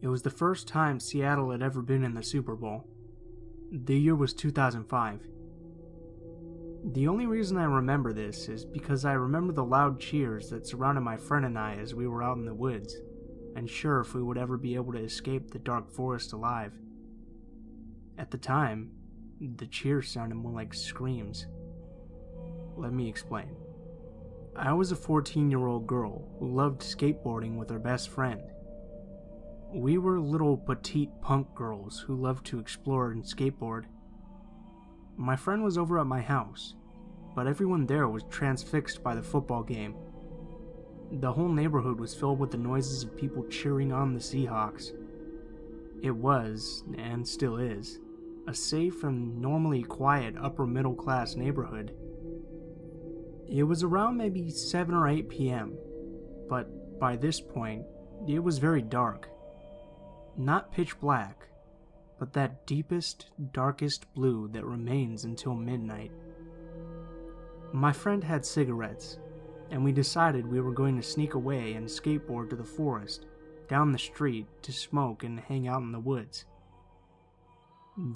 It was the first time Seattle had ever been in the Super Bowl. The year was 2005. The only reason I remember this is because I remember the loud cheers that surrounded my friend and I as we were out in the woods, unsure if we would ever be able to escape the dark forest alive. At the time, the cheers sounded more like screams. Let me explain. I was a 14-year-old girl who loved skateboarding with her best friend. We were little petite punk girls who loved to explore and skateboard. My friend was over at my house, but everyone there was transfixed by the football game. The whole neighborhood was filled with the noises of people cheering on the Seahawks. It was, and still is, a safe and normally quiet upper-middle-class neighborhood. It was around maybe 7 or 8 p.m., but by this point, it was very dark. Not pitch black, but that deepest, darkest blue that remains until midnight. My friend had cigarettes, and we decided we were going to sneak away and skateboard to the forest, down the street, to smoke and hang out in the woods.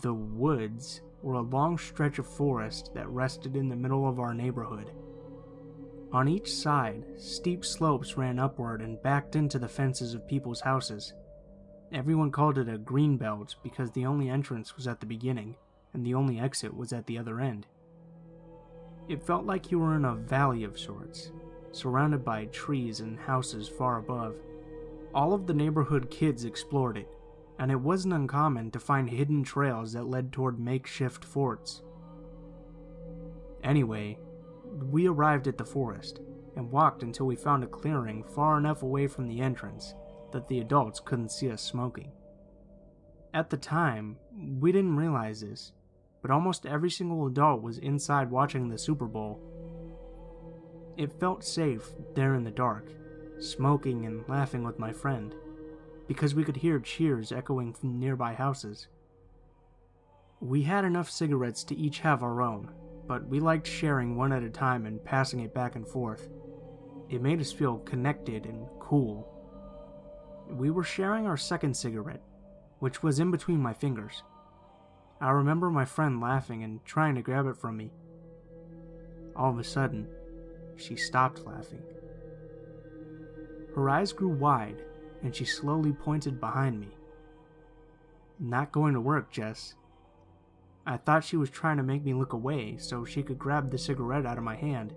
The woods were a long stretch of forest that rested in the middle of our neighborhood. On each side, steep slopes ran upward and backed into the fences of people's houses. Everyone called it a green belt because the only entrance was at the beginning, and the only exit was at the other end. It felt like you were in a valley of sorts, surrounded by trees and houses far above. All of the neighborhood kids explored it, and it wasn't uncommon to find hidden trails that led toward makeshift forts. Anyway, we arrived at the forest, and walked until we found a clearing far enough away from the entrance that the adults couldn't see us smoking. At the time, we didn't realize this, but almost every single adult was inside watching the Super Bowl. It felt safe there in the dark, smoking and laughing with my friend, because we could hear cheers echoing from nearby houses. We had enough cigarettes to each have our own, but we liked sharing one at a time and passing it back and forth. It made us feel connected and cool. We were sharing our second cigarette, which was in between my fingers. I remember my friend laughing and trying to grab it from me. All of a sudden, she stopped laughing. Her eyes grew wide, and she slowly pointed behind me. "Not going to work, Jess." I thought she was trying to make me look away so she could grab the cigarette out of my hand.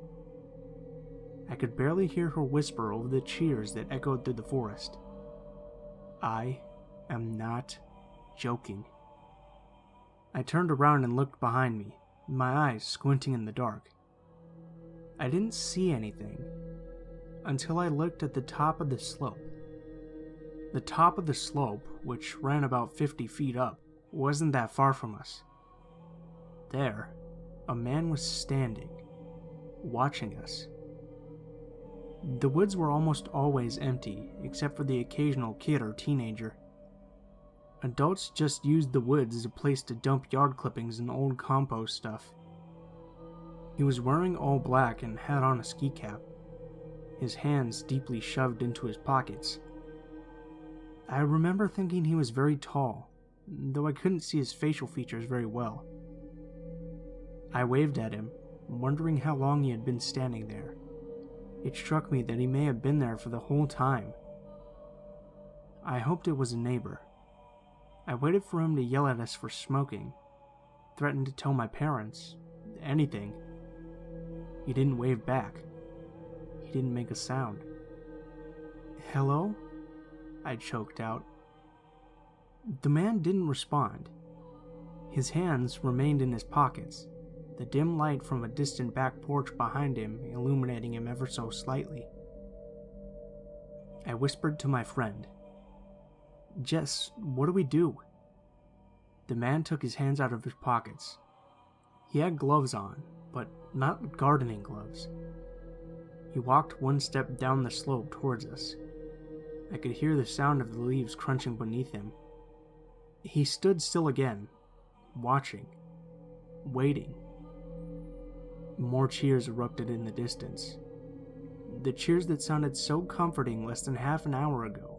I could barely hear her whisper over the cheers that echoed through the forest. "I am not joking." I turned around and looked behind me, my eyes squinting in the dark. I didn't see anything until I looked at the top of the slope. The top of the slope, which ran about 50 feet up, wasn't that far from us. There, a man was standing, watching us. The woods were almost always empty, except for the occasional kid or teenager. Adults just used the woods as a place to dump yard clippings and old compost stuff. He was wearing all black and had on a ski cap, his hands deeply shoved into his pockets. I remember thinking he was very tall, though I couldn't see his facial features very well. I waved at him, wondering how long he had been standing there. It struck me that he may have been there for the whole time. I hoped it was a neighbor. I waited for him to yell at us for smoking, threatened to tell my parents, anything. He didn't wave back. He didn't make a sound. "Hello?" I choked out. The man didn't respond. His hands remained in his pockets, the dim light from a distant back porch behind him illuminating him ever so slightly. I whispered to my friend, "Jess, what do we do?" The man took his hands out of his pockets. He had gloves on, but not gardening gloves. He walked one step down the slope towards us. I could hear the sound of the leaves crunching beneath him. He stood still again, watching, waiting. More cheers erupted in the distance. The cheers that sounded so comforting less than half an hour ago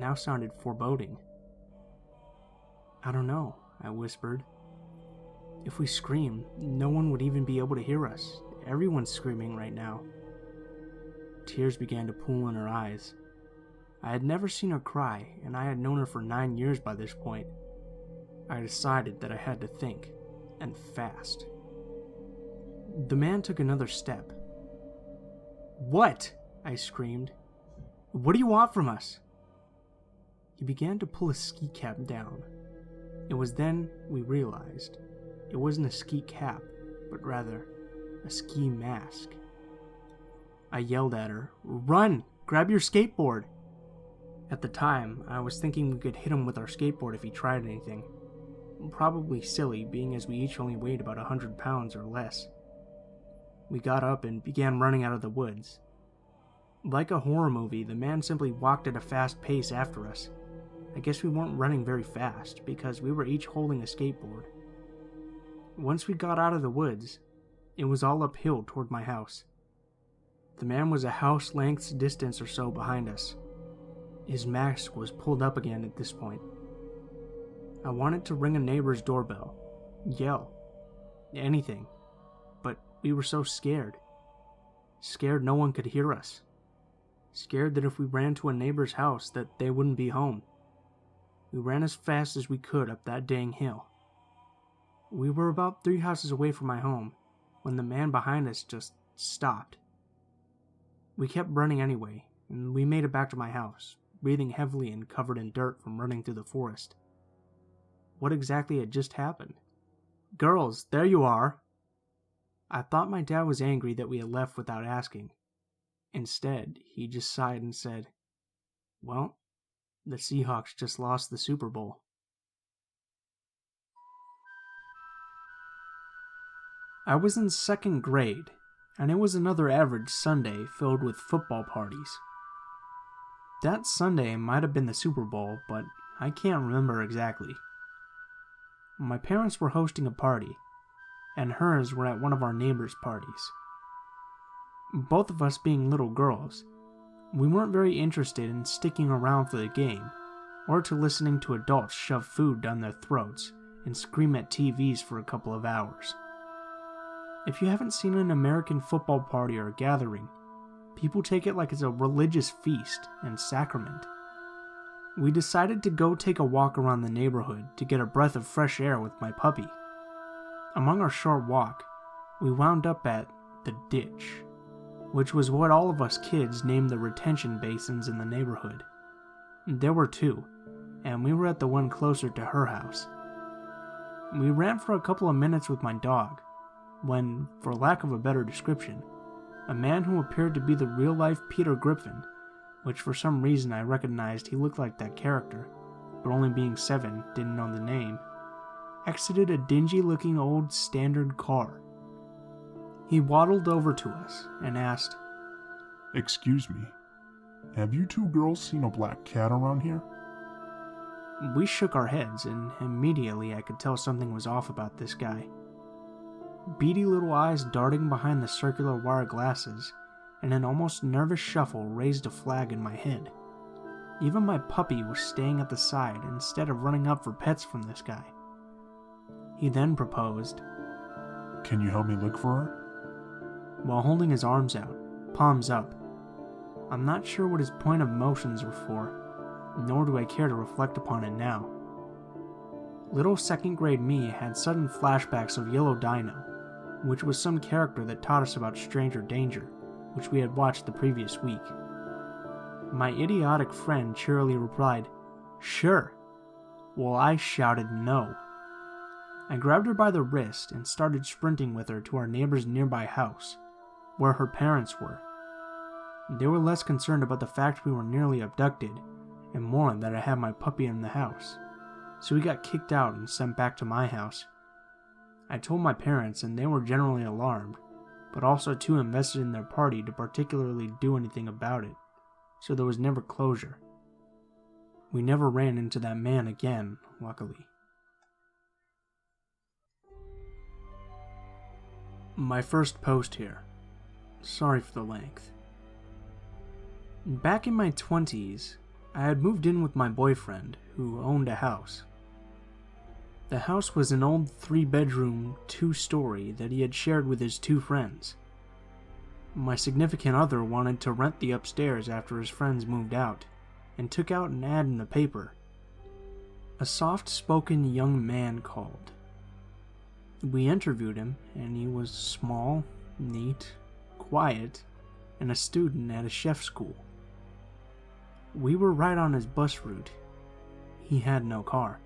now sounded foreboding. "I don't know," I whispered. "If we scream, no one would even be able to hear us. Everyone's screaming right now." Tears began to pool in her eyes. I had never seen her cry, and I had known her for 9 years by this point. I decided that I had to think, and fast. The man took another step. "What?" I screamed. "What do you want from us?" He began to pull his ski cap down. It was then we realized it wasn't a ski cap, but rather a ski mask. I yelled at her, "Run! Grab your skateboard!" At the time, I was thinking we could hit him with our skateboard if he tried anything. Probably silly, being as we each only weighed about 100 pounds or less. We got up and began running out of the woods. Like a horror movie, the man simply walked at a fast pace after us. I guess we weren't running very fast, because we were each holding a skateboard. Once we got out of the woods, it was all uphill toward my house. The man was a house length's distance or so behind us. His mask was pulled up again at this point. I wanted to ring a neighbor's doorbell, yell, anything, but we were so scared. Scared no one could hear us. Scared that if we ran to a neighbor's house that they wouldn't be home. We ran as fast as we could up that dang hill. We were about 3 houses away from my home when the man behind us just stopped. We kept running anyway, and we made it back to my house, breathing heavily and covered in dirt from running through the forest. What exactly had just happened? "Girls, there you are!" I thought my dad was angry that we had left without asking. Instead, he just sighed and said, "Well, the Seahawks just lost the Super Bowl." I was in 2nd grade, and it was another average Sunday filled with football parties. That Sunday might have been the Super Bowl, but I can't remember exactly. My parents were hosting a party, and hers were at one of our neighbors' parties. Both of us being little girls, we weren't very interested in sticking around for the game, or to listening to adults shove food down their throats and scream at TVs for a couple of hours. If you haven't seen an American football party or gathering, people take it like it's a religious feast and sacrament. We decided to go take a walk around the neighborhood to get a breath of fresh air with my puppy. Among our short walk, we wound up at the ditch, which was what all of us kids named the retention basins in the neighborhood. There were 2, and we were at the one closer to her house. We ran for a couple of minutes with my dog, when, for lack of a better description, a man who appeared to be the real-life Peter Griffin, which for some reason I recognized he looked like that character, but only being 7 didn't know the name, exited a dingy-looking old standard car. He waddled over to us and asked, "Excuse me, have you 2 girls seen a black cat around here?" We shook our heads, and immediately I could tell something was off about this guy. Beady little eyes darting behind the circular wire glasses, and an almost nervous shuffle raised a flag in my head. Even my puppy was staying at the side instead of running up for pets from this guy. He then proposed, "Can you help me look for her?" while holding his arms out, palms up. I'm not sure what his point of motions were for, nor do I care to reflect upon it now. Little 2nd grade me had sudden flashbacks of Yellow Dino, which was some character that taught us about stranger danger, which we had watched the previous week. My idiotic friend cheerily replied, "Sure," while I shouted no. I grabbed her by the wrist and started sprinting with her to our neighbor's nearby house, where her parents were. They were less concerned about the fact we were nearly abducted, and more that I had my puppy in the house, so we got kicked out and sent back to my house. I told my parents, and they were generally alarmed, but also too invested in their party to particularly do anything about it, so there was never closure. We never ran into that man again, luckily. My first post here. Sorry for the length. Back in my 20s, I had moved in with my boyfriend, who owned a house. The house was an old 3-bedroom, 2-story that he had shared with his 2 friends. My significant other wanted to rent the upstairs after his friends moved out, and took out an ad in the paper. A soft-spoken young man called. We interviewed him, and he was small, neat, quiet, and a student at a chef school. We were right on his bus route. He had no car.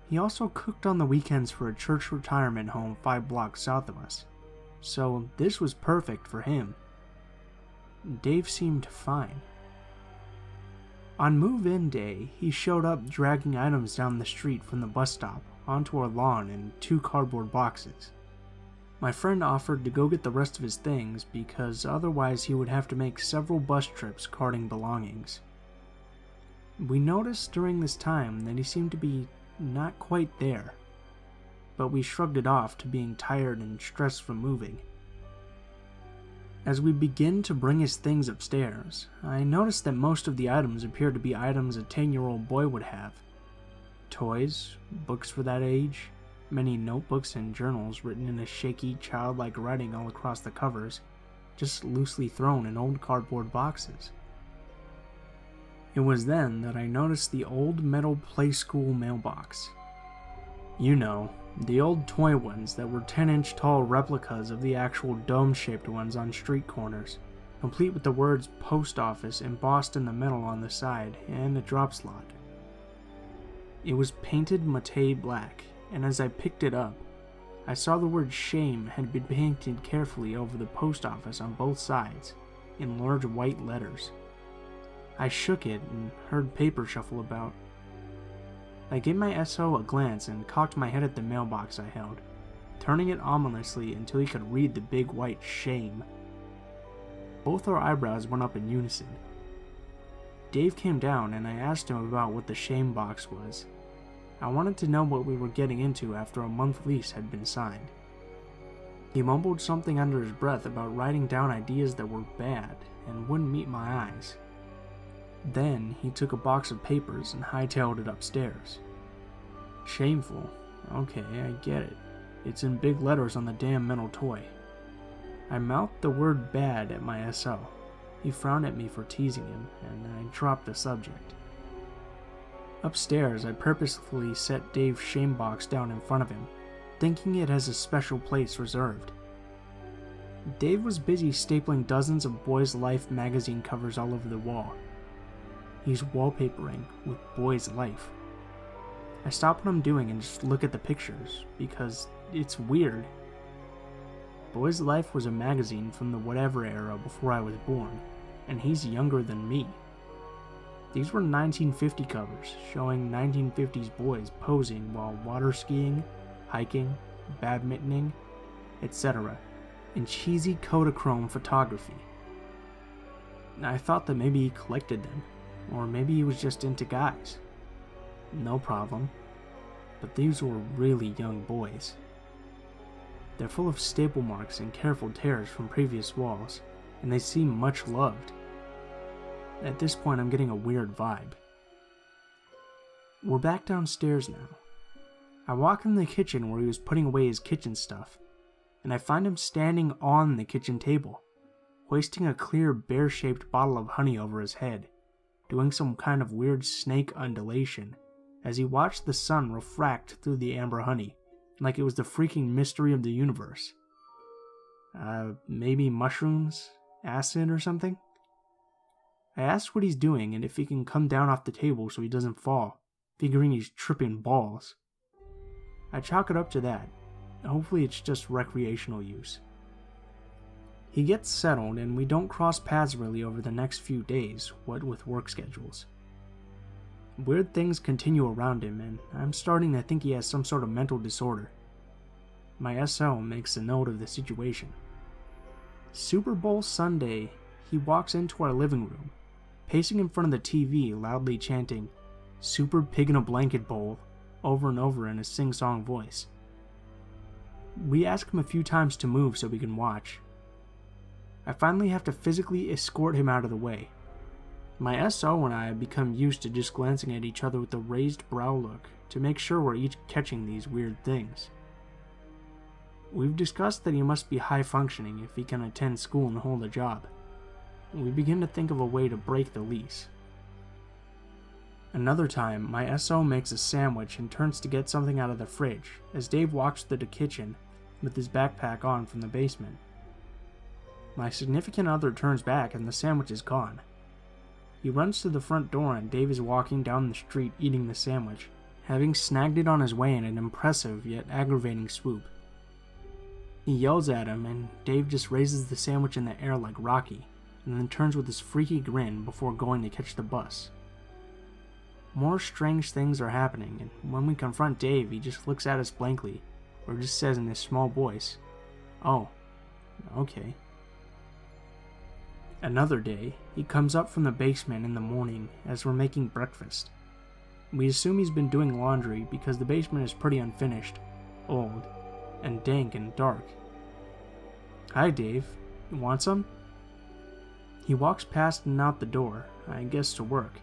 He also cooked on the weekends for a church retirement home 5 blocks south of us, so this was perfect for him. Dave seemed fine. On move-in day, he showed up dragging items down the street from the bus stop onto our lawn in 2 cardboard boxes. My friend offered to go get the rest of his things because otherwise he would have to make several bus trips carting belongings. We noticed during this time that he seemed to be not quite there, but we shrugged it off to being tired and stressed from moving. As we begin to bring his things upstairs, I noticed that most of the items appeared to be items a 10-year-old boy would have. Toys, books for that age, many notebooks and journals written in a shaky, childlike writing all across the covers, just loosely thrown in old cardboard boxes. It was then that I noticed the old metal play school mailbox. You know, the old toy ones that were 10-inch tall replicas of the actual dome-shaped ones on street corners, complete with the words post office embossed in the metal on the side and a drop slot. It was painted matte black, and as I picked it up, I saw the word shame had been painted carefully over the post office on both sides, in large white letters. I shook it and heard paper shuffle about. I gave my SO a glance and cocked my head at the mailbox I held, turning it ominously until he could read the big white shame. Both our eyebrows went up in unison. Dave came down and I asked him about what the shame box was. I wanted to know what we were getting into after a month lease had been signed. He mumbled something under his breath about writing down ideas that were bad and wouldn't meet my eyes. Then he took a box of papers and hightailed it upstairs. Shameful. Okay, I get it. It's in big letters on the damn metal toy. I mouthed the word bad at my SO. He frowned at me for teasing him, and I dropped the subject. Upstairs, I purposefully set Dave's shame box down in front of him, thinking it has a special place reserved. Dave was busy stapling dozens of Boys Life magazine covers all over the wall. He's wallpapering with Boys Life. I stop what I'm doing and just look at the pictures, because it's weird. Boys Life was a magazine from the whatever era before I was born, and he's younger than me. These were 1950 covers, showing 1950s boys posing while water skiing, hiking, badmintoning, etc., in cheesy Kodachrome photography. I thought that maybe he collected them, or maybe he was just into guys. No problem. But these were really young boys. They're full of staple marks and careful tears from previous walls, and they seem much loved. At this point, I'm getting a weird vibe. We're back downstairs now. I walk in the kitchen where he was putting away his kitchen stuff, and I find him standing on the kitchen table, hoisting a clear bear-shaped bottle of honey over his head, doing some kind of weird snake undulation as he watched the sun refract through the amber honey, like it was the freaking mystery of the universe. Maybe mushrooms? Acid or something? I ask what he's doing and if he can come down off the table so he doesn't fall, figuring he's tripping balls. I chalk it up to that. Hopefully it's just recreational use. He gets settled and we don't cross paths really over the next few days, what with work schedules. Weird things continue around him and I'm starting to think he has some sort of mental disorder. My SO makes a note of the situation. Super Bowl Sunday, he walks into our living room, pacing in front of the TV loudly chanting, "Super Pig in a Blanket Bowl," over and over in a sing-song voice. We ask him a few times to move so we can watch. I finally have to physically escort him out of the way. My SO and I have become used to just glancing at each other with a raised brow look to make sure we're each catching these weird things. We've discussed that he must be high functioning if he can attend school and hold a job. We begin to think of a way to break the lease. Another time, my SO makes a sandwich and turns to get something out of the fridge as Dave walks to the kitchen with his backpack on from the basement. My significant other turns back and the sandwich is gone. He runs to the front door and Dave is walking down the street eating the sandwich, having snagged it on his way in an impressive yet aggravating swoop. He yells at him and Dave just raises the sandwich in the air like Rocky, and then turns with his freaky grin before going to catch the bus. More strange things are happening, and when we confront Dave, he just looks at us blankly, or just says in his small voice, "Oh, okay." Another day, he comes up from the basement in the morning as we're making breakfast. We assume he's been doing laundry because the basement is pretty unfinished, old, and dank and dark. "Hi, Dave. You want some?" He walks past and out the door, I guess to work.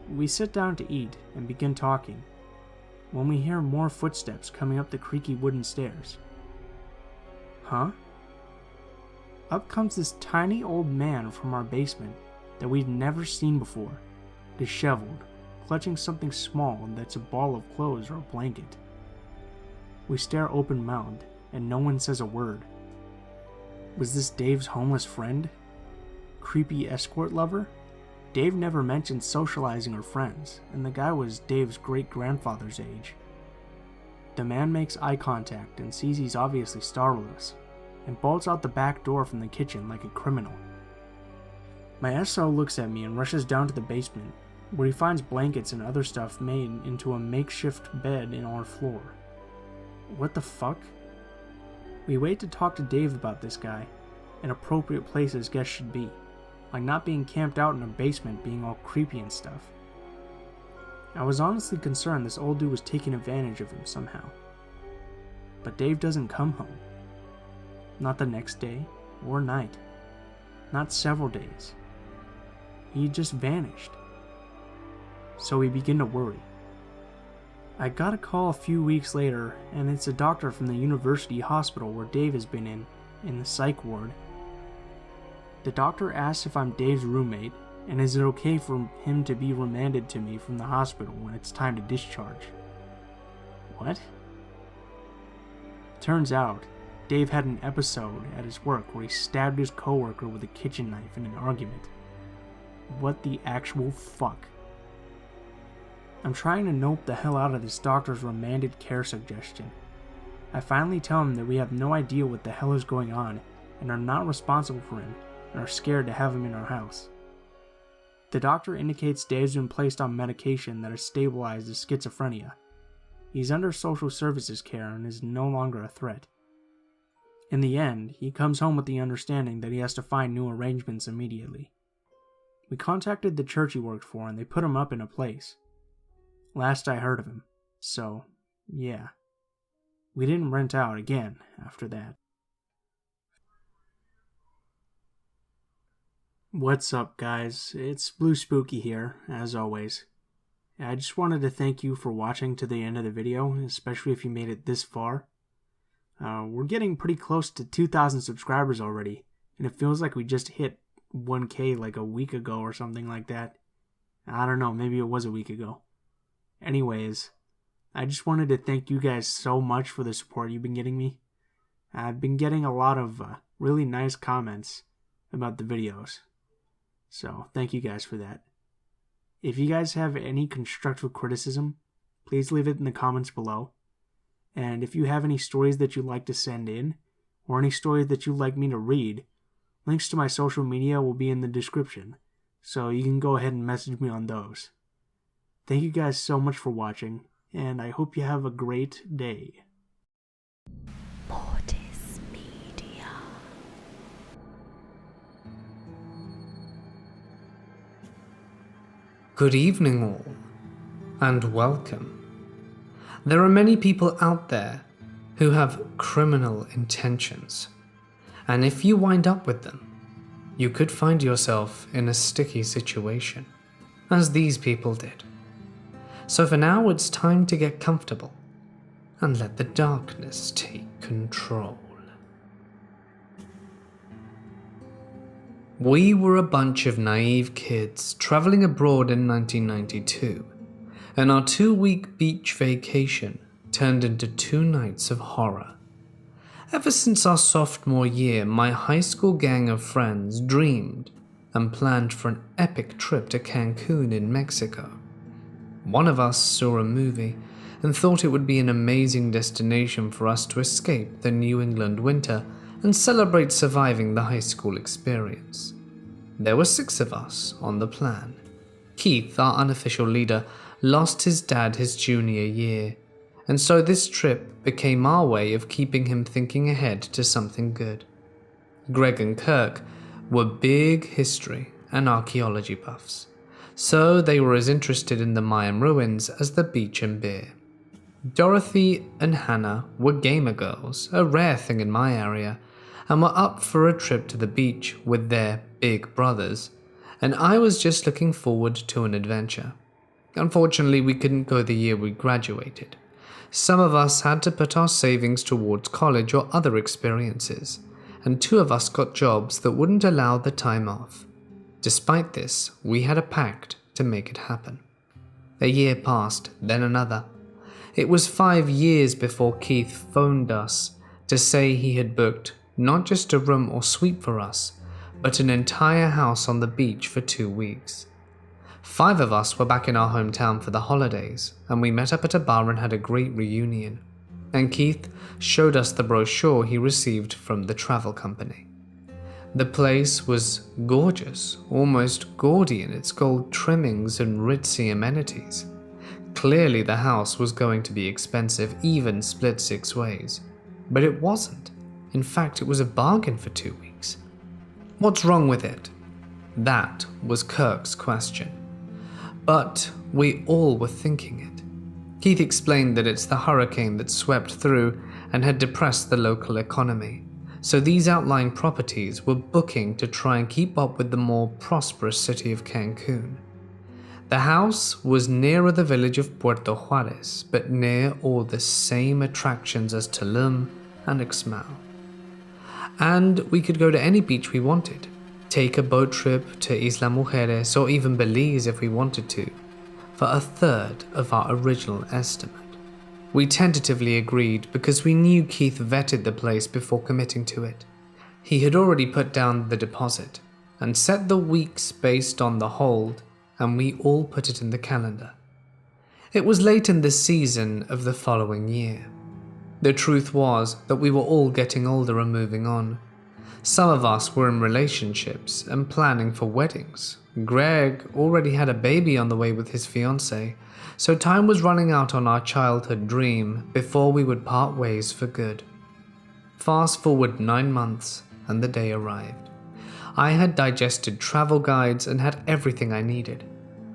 We sit down to eat and begin talking, when we hear more footsteps coming up the creaky wooden stairs. Huh? Up comes this tiny old man from our basement that we've never seen before, disheveled, clutching something small that's a ball of clothes or a blanket. We stare open-mouthed, and no one says a word. Was this Dave's homeless friend? Creepy escort lover? Dave never mentioned socializing or friends, and the guy was Dave's great-grandfather's age. The man makes eye contact and sees he's obviously startless, and bolts out the back door from the kitchen like a criminal. My SO looks at me and rushes down to the basement, where he finds blankets and other stuff made into a makeshift bed in our floor. What the fuck? We wait to talk to Dave about this guy, an appropriate place his guests should be, like not being camped out in a basement being all creepy and stuff. I was honestly concerned this old dude was taking advantage of him somehow. But Dave doesn't come home. Not the next day or night. Not several days. He just vanished. So we begin to worry. I got a call a few weeks later, and it's a doctor from the university hospital where Dave has been in the psych ward. The doctor asks if I'm Dave's roommate, and is it okay for him to be remanded to me from the hospital when it's time to discharge. What? Turns out, Dave had an episode at his work where he stabbed his coworker with a kitchen knife in an argument. What the actual fuck? I'm trying to nope the hell out of this doctor's remanded care suggestion. I finally tell him that we have no idea what the hell is going on and are not responsible for him and are scared to have him in our house. The doctor indicates Dave's been placed on medication that has stabilized his schizophrenia. He's under social services care and is no longer a threat. In the end, he comes home with the understanding that he has to find new arrangements immediately. We contacted the church he worked for and they put him up in a place. Last I heard of him, so yeah. We didn't rent out again after that. What's up, guys? It's Blue Spooky here, as always. I just wanted to thank you for watching to the end of the video, especially if you made it this far. We're getting pretty close to 2,000 subscribers already, and it feels like we just hit 1K like a week ago or something like that. I don't know, maybe it was a week ago. Anyways, I just wanted to thank you guys so much for the support you've been getting me. I've been getting a lot of really nice comments about the videos. So, thank you guys for that. If you guys have any constructive criticism, please leave it in the comments below. And if you have any stories that you'd like to send in, or any stories that you'd like me to read, links to my social media will be in the description, so you can go ahead and message me on those. Thank you guys so much for watching, and I hope you have a great day. Mortis Media. Good evening all, and welcome. There are many people out there who have criminal intentions, and if you wind up with them, you could find yourself in a sticky situation, as these people did. So for now, it's time to get comfortable and let the darkness take control. We were a bunch of naive kids traveling abroad in 1992, and our 2-week beach vacation turned into 2 nights of horror. Ever since our sophomore year, my high school gang of friends dreamed and planned for an epic trip to Cancun in Mexico. One of us saw a movie and thought it would be an amazing destination for us to escape the New England winter and celebrate surviving the high school experience. There were 6 of us on the plan. Keith, our unofficial leader, lost his dad his junior year, and so this trip became our way of keeping him thinking ahead to something good. Greg and Kirk were big history and archaeology buffs, so they were as interested in the Mayan ruins as the beach and beer. Dorothy and Hannah were gamer girls, a rare thing in my area, and were up for a trip to the beach with their big brothers, and I was just looking forward to an adventure. Unfortunately, we couldn't go the year we graduated. Some of us had to put our savings towards college or other experiences, and 2 of us got jobs that wouldn't allow the time off. Despite this, we had a pact to make it happen. A year passed, then another. It was 5 years before Keith phoned us to say he had booked not just a room or suite for us, but an entire house on the beach for 2 weeks. 5 of us were back in our hometown for the holidays, and we met up at a bar and had a great reunion. And Keith showed us the brochure he received from the travel company. The place was gorgeous, almost gaudy in its gold trimmings and ritzy amenities. Clearly the house was going to be expensive, even split 6 ways. But it wasn't. In fact, it was a bargain for 2 weeks. What's wrong with it? That was Kirk's question. But we all were thinking it. Keith explained that it's the hurricane that swept through and had depressed the local economy. So these outlying properties were booking to try and keep up with the more prosperous city of Cancun. The house was nearer the village of Puerto Juarez, but near all the same attractions as Tulum and Ixmal. And we could go to any beach we wanted, take a boat trip to Isla Mujeres or even Belize if we wanted to, for a third of our original estimate. We tentatively agreed because we knew Keith vetted the place before committing to it. He had already put down the deposit and set the weeks based on the hold, and we all put it in the calendar. It was late in the season of the following year. The truth was that we were all getting older and moving on. Some of us were in relationships and planning for weddings. Greg already had a baby on the way with his fiancée, so time was running out on our childhood dream before we would part ways for good. Fast forward 9 months and the day arrived. I had digested travel guides and had everything I needed.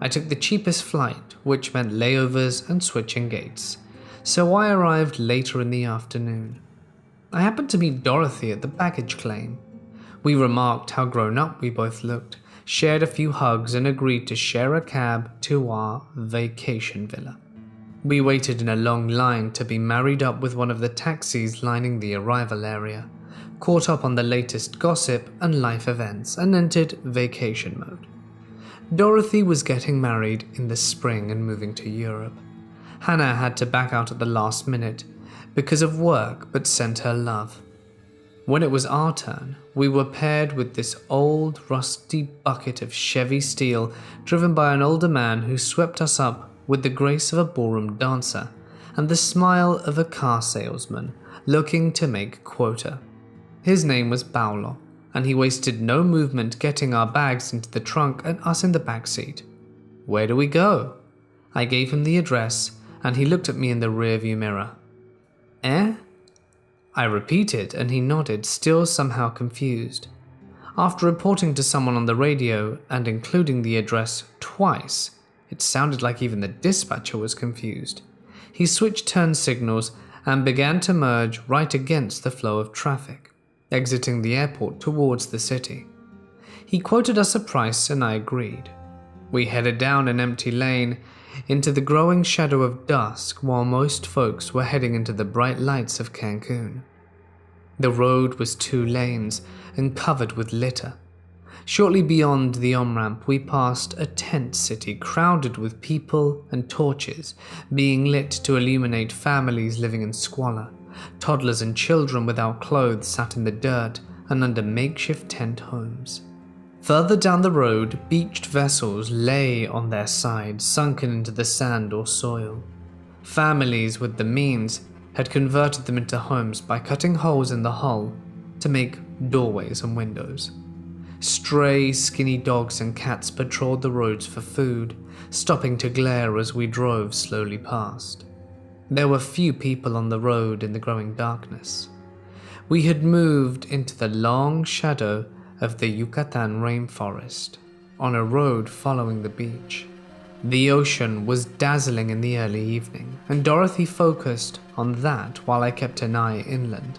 I took the cheapest flight, which meant layovers and switching gates, so I arrived later in the afternoon. I happened to meet Dorothy at the baggage claim. We remarked how grown up we both looked, shared a few hugs, and agreed to share a cab to our vacation villa. We waited in a long line to be married up with one of the taxis lining the arrival area, caught up on the latest gossip and life events, and entered vacation mode. Dorothy was getting married in the spring and moving to Europe. Hannah had to back out at the last minute because of work, but sent her love. When it was our turn, we were paired with this old, rusty bucket of Chevy steel driven by an older man who swept us up with the grace of a ballroom dancer and the smile of a car salesman looking to make quota. His name was Paulo, and he wasted no movement getting our bags into the trunk and us in the back seat. "Where do we go?" I gave him the address, and he looked at me in the rearview mirror. "Eh?" I repeated, and he nodded, still somehow confused. After reporting to someone on the radio and including the address twice, it sounded like even the dispatcher was confused. He switched turn signals and began to merge right against the flow of traffic, exiting the airport towards the city. He quoted us a price and I agreed. We headed down an empty lane into the growing shadow of dusk while most folks were heading into the bright lights of Cancun. The road was 2 lanes and covered with litter. Shortly beyond the on-ramp, we passed a tent city crowded with people and torches being lit to illuminate families living in squalor. Toddlers and children without clothes sat in the dirt and under makeshift tent homes. Further down the road, beached vessels lay on their sides, sunken into the sand or soil. Families with the means had converted them into homes by cutting holes in the hull to make doorways and windows. Stray, skinny dogs and cats patrolled the roads for food, stopping to glare as we drove slowly past. There were few people on the road in the growing darkness. We had moved into the long shadow of the Yucatan rainforest, on a road following the beach. The ocean was dazzling in the early evening, and Dorothy focused on that while I kept an eye inland.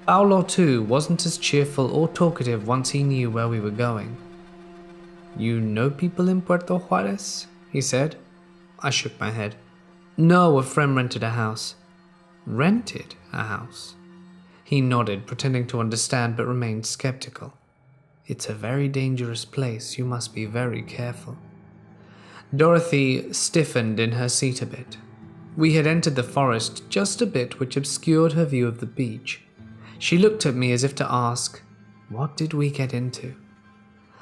Paulo, too, wasn't as cheerful or talkative once he knew where we were going. "You know people in Puerto Juarez?" he said. I shook my head. "No, a friend rented a house." "Rented a house?" He nodded, pretending to understand but remained skeptical. "It's a very dangerous place. You must be very careful." Dorothy stiffened in her seat a bit. We had entered the forest just a bit, which obscured her view of the beach. She looked at me as if to ask, what did we get into?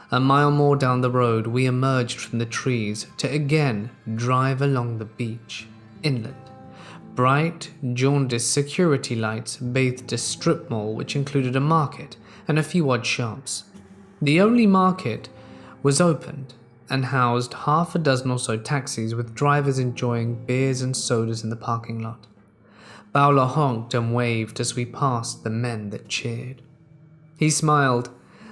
A mile more down the road, we emerged from the trees to again drive along the beach, inland. Bright, jaundiced security lights bathed a strip mall which included a market and a few odd shops. The only market was opened and housed half a dozen or so taxis with drivers enjoying beers and sodas in the parking lot. Paulo honked and waved as we passed the men that cheered. He smiled,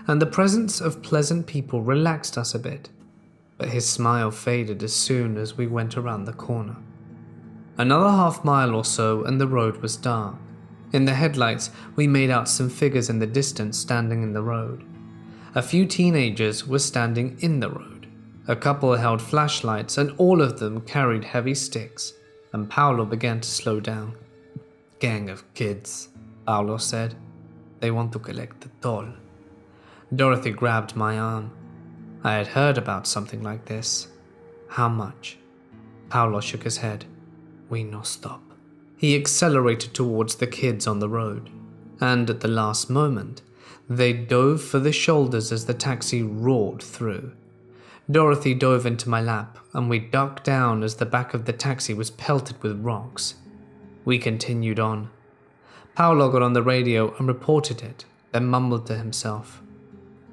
and the presence of pleasant people relaxed us a bit, but his smile faded as soon as we went around the corner. Another half-mile or so and the road was dark. In the headlights, we made out some figures in the distance standing in the road. A few teenagers were standing in the road. A couple held flashlights and all of them carried heavy sticks, and Paulo began to slow down. "Gang of kids," Paulo said. "They want to collect the toll." Dorothy grabbed my arm. I had heard about something like this. "How much?" Paulo shook his head. "We no stop." He accelerated towards the kids on the road, and at the last moment, they dove for the shoulders as the taxi roared through. Dorothy dove into my lap, and we ducked down as the back of the taxi was pelted with rocks. We continued on. Paulo got on the radio and reported it, then mumbled to himself,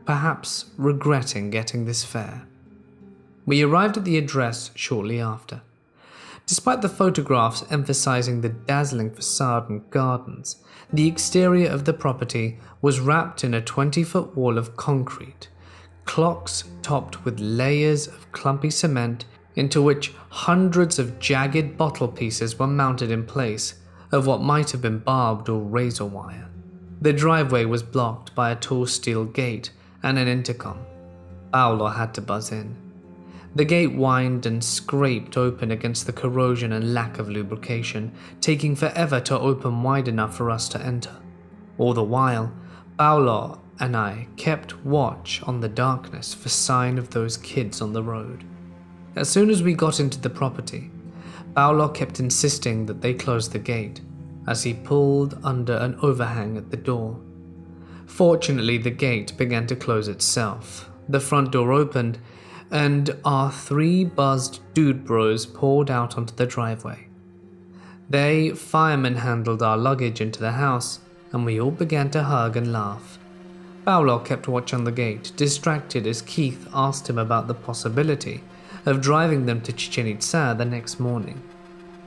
perhaps regretting getting this fare. We arrived at the address shortly after. Despite the photographs emphasizing the dazzling facade and gardens, the exterior of the property was wrapped in a 20-foot wall of concrete, clocks topped with layers of clumpy cement into which hundreds of jagged bottle pieces were mounted in place of what might have been barbed or razor wire. The driveway was blocked by a tall steel gate and an intercom. Paulo had to buzz in. The gate whined and scraped open against the corrosion and lack of lubrication, taking forever to open wide enough for us to enter. All the while, Paulo and I kept watch on the darkness for sign of those kids on the road. As soon as we got into the property, Paulo kept insisting that they close the gate, as he pulled under an overhang at the door. Fortunately, the gate began to close itself. The front door opened, and our 3 buzzed dude bros poured out onto the driveway. They firemen handled our luggage into the house, and we all began to hug and laugh. Paulo kept watch on the gate, distracted as Keith asked him about the possibility of driving them to Chichen Itza the next morning.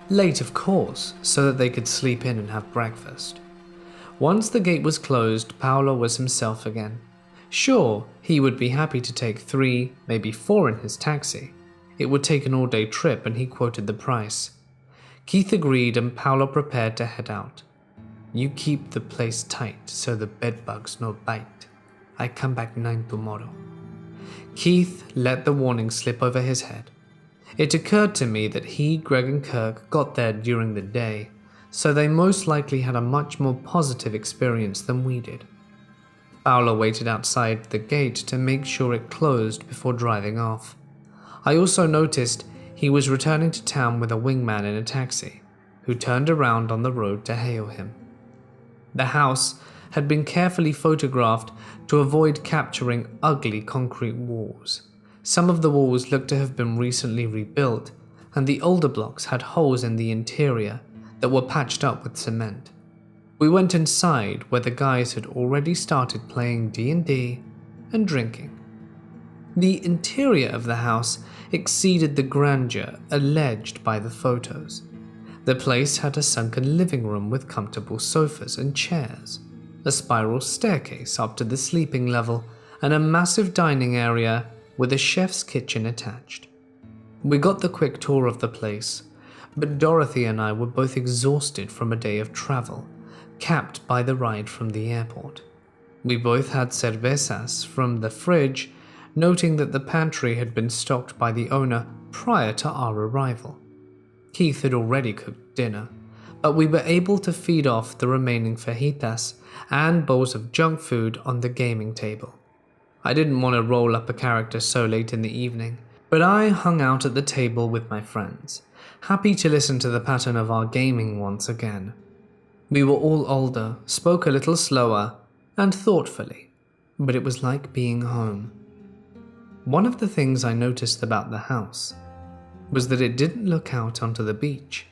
Late, of course, so that they could sleep in and have breakfast. Once the gate was closed, Paulo was himself again. Sure, he would be happy to take 3, maybe 4 in his taxi. It would take an all-day trip, and he quoted the price. Keith agreed, and Paulo prepared to head out. "You keep the place tight so the bedbugs no bite. I come back 9 tomorrow." Keith let the warning slip over his head. It occurred to me that he, Greg, and Kirk got there during the day, so they most likely had a much more positive experience than we did. Fowler waited outside the gate to make sure it closed before driving off. I also noticed he was returning to town with a wingman in a taxi, who turned around on the road to hail him. The house had been carefully photographed to avoid capturing ugly concrete walls. Some of the walls looked to have been recently rebuilt, and the older blocks had holes in the interior that were patched up with cement. We went inside where the guys had already started playing D&D and drinking. The interior of the house exceeded the grandeur alleged by the photos. The place had a sunken living room with comfortable sofas and chairs, a spiral staircase up to the sleeping level, and a massive dining area with a chef's kitchen attached. We got the quick tour of the place, but Dorothy and I were both exhausted from a day of travel, capped by the ride from the airport. We both had cervezas from the fridge, noting that the pantry had been stocked by the owner prior to our arrival. Keith had already cooked dinner, but we were able to feed off the remaining fajitas and bowls of junk food on the gaming table. I didn't want to roll up a character so late in the evening, but I hung out at the table with my friends, happy to listen to the pattern of our gaming once again. We were all older, spoke a little slower, and thoughtfully, but it was like being home. One of the things I noticed about the house was that it didn't look out onto the beach,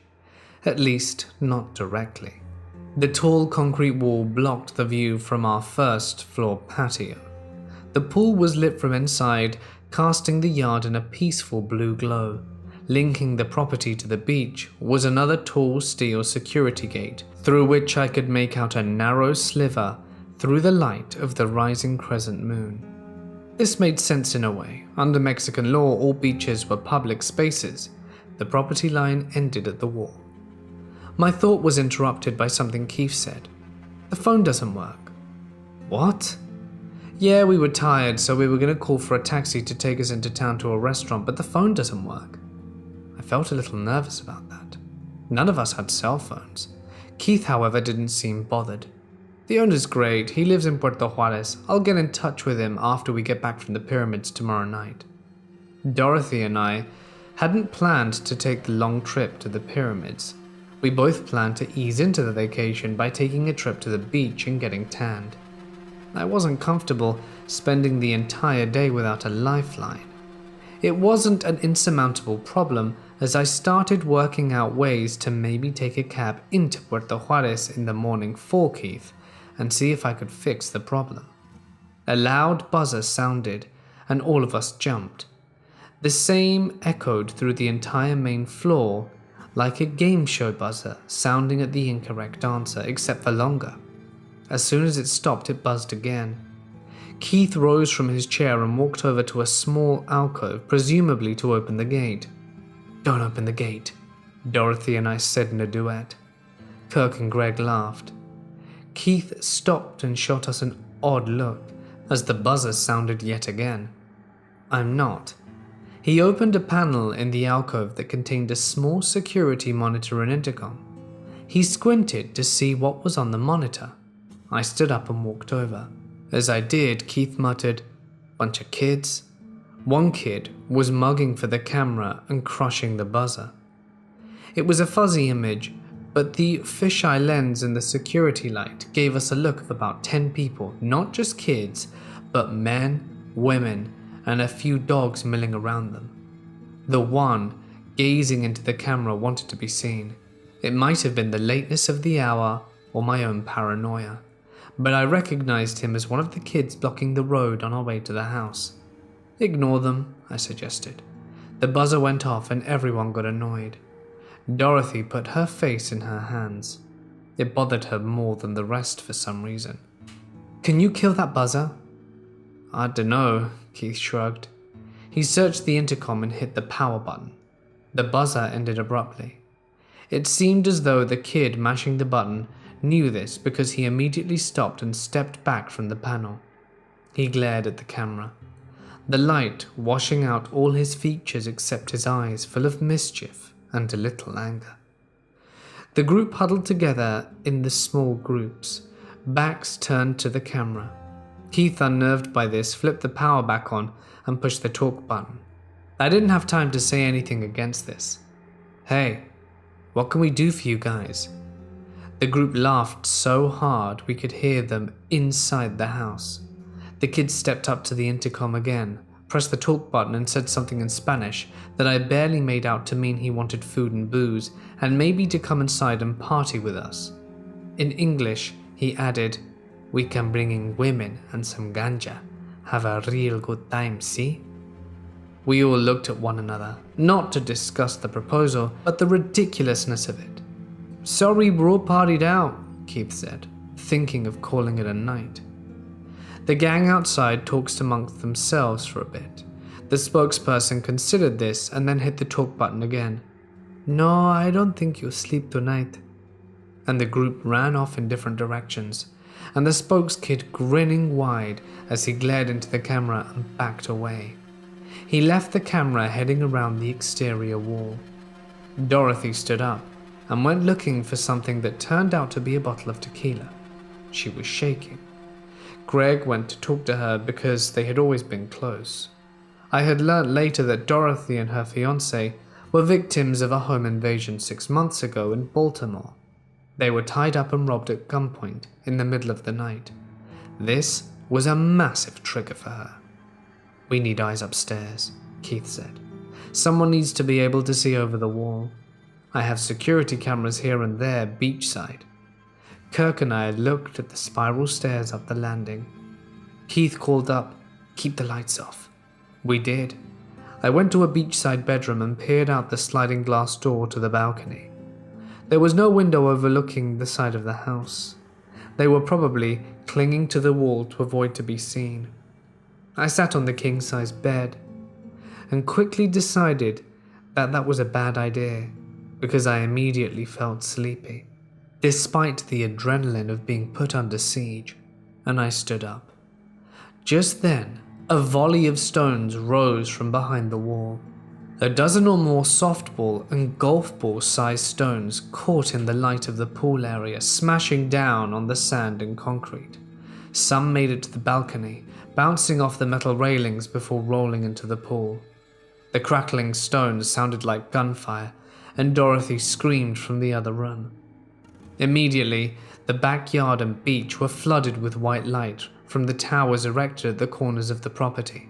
at least not directly. The tall concrete wall blocked the view from our first floor patio. The pool was lit from inside, casting the yard in a peaceful blue glow. Linking the property to the beach was another tall steel security gate, through which I could make out a narrow sliver through the light of the rising crescent moon. This made sense in a way. Under Mexican law, all beaches were public spaces. The property line ended at the wall. My thought was interrupted by something Keith said. "The phone doesn't work." "What?" "Yeah, we were tired, so we were going to call for a taxi to take us into town to a restaurant, but the phone doesn't work." I felt a little nervous about that. None of us had cell phones. Keith, however, didn't seem bothered. "The owner's great. He lives in Puerto Juarez. I'll get in touch with him after we get back from the pyramids tomorrow night." Dorothy and I hadn't planned to take the long trip to the pyramids. We both planned to ease into the vacation by taking a trip to the beach and getting tanned. I wasn't comfortable spending the entire day without a lifeline. It wasn't an insurmountable problem, as I started working out ways to maybe take a cab into Puerto Juarez in the morning for Keith and see if I could fix the problem. A loud buzzer sounded, and all of us jumped. The same echoed through the entire main floor, like a game show buzzer sounding at the incorrect answer, except for longer. As soon as it stopped, it buzzed again. Keith rose from his chair and walked over to a small alcove, presumably to open the gate. "Don't open the gate," Dorothy and I said in a duet. Kirk and Greg laughed. Keith stopped and shot us an odd look as the buzzer sounded yet again. "I'm not." He opened a panel in the alcove that contained a small security monitor and intercom. He squinted to see what was on the monitor. I stood up and walked over. As I did, Keith muttered, "Bunch of kids." One kid was mugging for the camera and crushing the buzzer. It was a fuzzy image, but the fisheye lens in the security light gave us a look of about 10 people, not just kids, but men, women, and a few dogs milling around them. The one gazing into the camera wanted to be seen. It might have been the lateness of the hour or my own paranoia, but I recognized him as one of the kids blocking the road on our way to the house. "Ignore them," I suggested. The buzzer went off and everyone got annoyed. Dorothy put her face in her hands. It bothered her more than the rest for some reason. "Can you kill that buzzer?" "I dunno," Keith shrugged. He searched the intercom and hit the power button. The buzzer ended abruptly. It seemed as though the kid mashing the button knew this, because he immediately stopped and stepped back from the panel. He glared at the camera. the light washing out all his features except his eyes full of mischief and a little anger. The group huddled together in the small groups, backs turned to the camera. Keith, unnerved by this, flipped the power back on and pushed the talk button. I didn't have time to say anything against this. Hey, what can we do for you guys? The group laughed so hard we could hear them inside the house. The kid stepped up to the intercom again, pressed the talk button and said something in Spanish that I barely made out to mean he wanted food and booze and maybe to come inside and party with us. In English, he added, "We can bring in women and some ganja. Have a real good time, see?" We all looked at one another, not to discuss the proposal, but the ridiculousness of it. "Sorry, we're all partied out," Keith said, thinking of calling it a night. The gang outside talked amongst themselves for a bit. The spokesperson considered this and then hit the talk button again. "No, I don't think you'll sleep tonight." And the group ran off in different directions, and the spokeskid grinning wide as he glared into the camera and backed away. He left the camera heading around the exterior wall. Dorothy stood up and went looking for something that turned out to be a bottle of tequila. She was shaking. Greg went to talk to her because they had always been close. I had learnt later that Dorothy and her fiancé were victims of a home invasion 6 months ago in Baltimore. They were tied up and robbed at gunpoint in the middle of the night. This was a massive trigger for her. "We need eyes upstairs," Keith said. "Someone needs to be able to see over the wall. I have security cameras here and there beachside." Kirk and I looked at the spiral stairs up the landing. Keith called up, "Keep the lights off." We did. I went to a beachside bedroom and peered out the sliding glass door to the balcony. There was no window overlooking the side of the house. They were probably clinging to the wall to avoid to be seen. I sat on the king-size bed and quickly decided that that was a bad idea because I immediately felt sleepy, despite the adrenaline of being put under siege, and I stood up. Just then, a volley of stones rose from behind the wall. A dozen or more softball and golf ball-sized stones caught in the light of the pool area, smashing down on the sand and concrete. Some made it to the balcony, bouncing off the metal railings before rolling into the pool. The crackling stones sounded like gunfire, and Dorothy screamed from the other room. Immediately, the backyard and beach were flooded with white light from the towers erected at the corners of the property.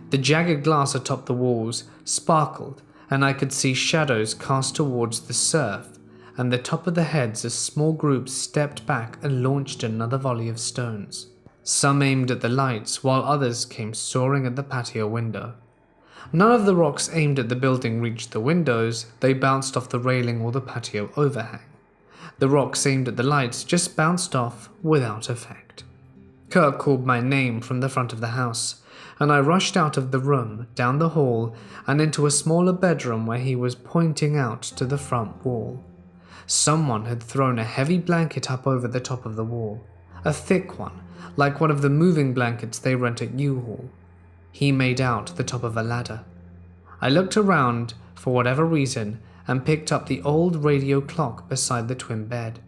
The jagged glass atop the walls sparkled, and I could see shadows cast towards the surf and the top of the heads as small groups stepped back and launched another volley of stones. Some aimed at the lights, while others came soaring at the patio window. None of the rocks aimed at the building reached the windows, they bounced off the railing or the patio overhang. The rocks aimed at the lights just bounced off without effect. Kirk called my name from the front of the house, and I rushed out of the room, down the hall, and into a smaller bedroom where he was pointing out to the front wall. Someone had thrown a heavy blanket up over the top of the wall, a thick one, like one of the moving blankets they rent at U-Haul. He made out the top of a ladder. I looked around for whatever reason and picked up the old radio clock beside the twin bed.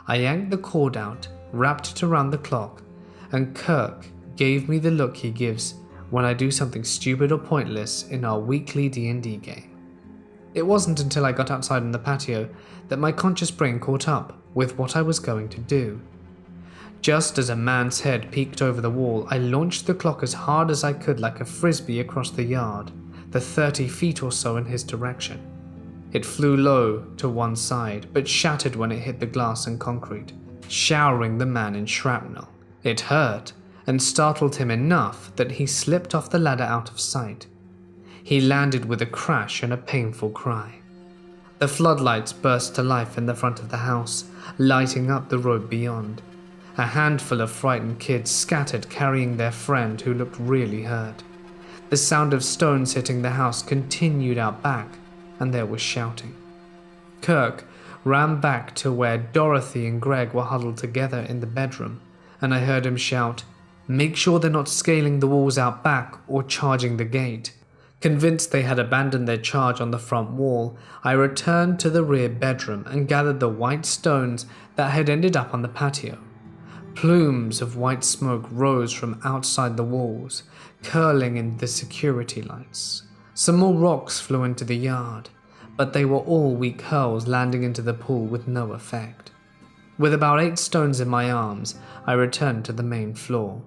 I yanked the cord out, wrapped it around the clock, and Kirk gave me the look he gives when I do something stupid or pointless in our weekly D&D game. It wasn't until I got outside on the patio that my conscious brain caught up with what I was going to do. Just as a man's head peeked over the wall, I launched the clock as hard as I could like a frisbee across the yard, the 30 feet or so in his direction. It flew low to one side, but shattered when it hit the glass and concrete, showering the man in shrapnel. It hurt, and startled him enough that he slipped off the ladder out of sight. He landed with a crash and a painful cry. The floodlights burst to life in the front of the house, lighting up the road beyond. A handful of frightened kids scattered carrying their friend who looked really hurt. The sound of stones hitting the house continued out back, and there was shouting. Kirk ran back to where Dorothy and Greg were huddled together in the bedroom, and I heard him shout, make sure they're not scaling the walls out back or charging the gate. Convinced they had abandoned their charge on the front wall, I returned to the rear bedroom and gathered the white stones that had ended up on the patio. Plumes of white smoke rose from outside the walls, curling in the security lights. Some more rocks flew into the yard, but they were all weak hurls landing into the pool with no effect. With about 8 stones in my arms, I returned to the main floor.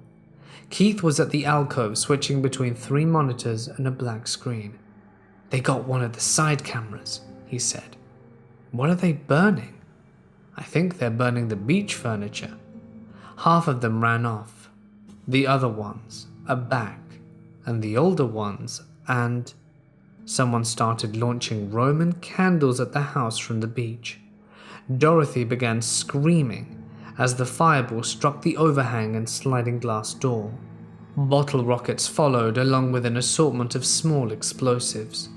Keith was at the alcove switching between 3 monitors and a black screen. "They got one of the side cameras," he said. "What are they burning?" "I think they're burning the beach furniture." Half of them ran off. The other ones are back, and the older ones, and someone started launching Roman candles at the house from the beach. Dorothy began screaming as the fireball struck the overhang and sliding glass door. Bottle rockets followed along with an assortment of small explosives.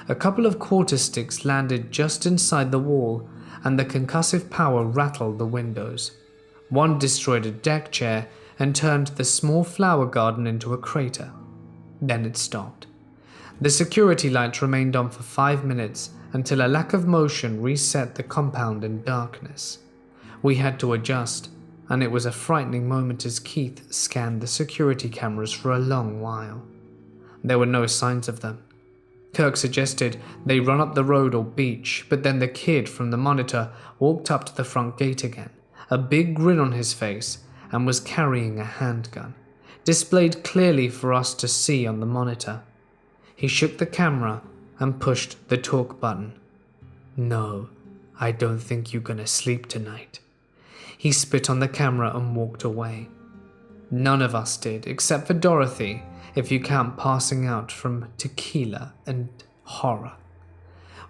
A couple of quarter sticks landed just inside the wall, and the concussive power rattled the windows. One destroyed a deck chair and turned the small flower garden into a crater. Then it stopped. The security light remained on for 5 minutes until a lack of motion reset the compound in darkness. We had to adjust, and it was a frightening moment as Keith scanned the security cameras for a long while. There were no signs of them. Kirk suggested they run up the road or beach, but then the kid from the monitor walked up to the front gate again, a big grin on his face, and was carrying a handgun, displayed clearly for us to see on the monitor. He shook the camera and pushed the talk button. "No, I don't think you're gonna sleep tonight." He spit on the camera and walked away. None of us did, except for Dorothy, if you count passing out from tequila and horror.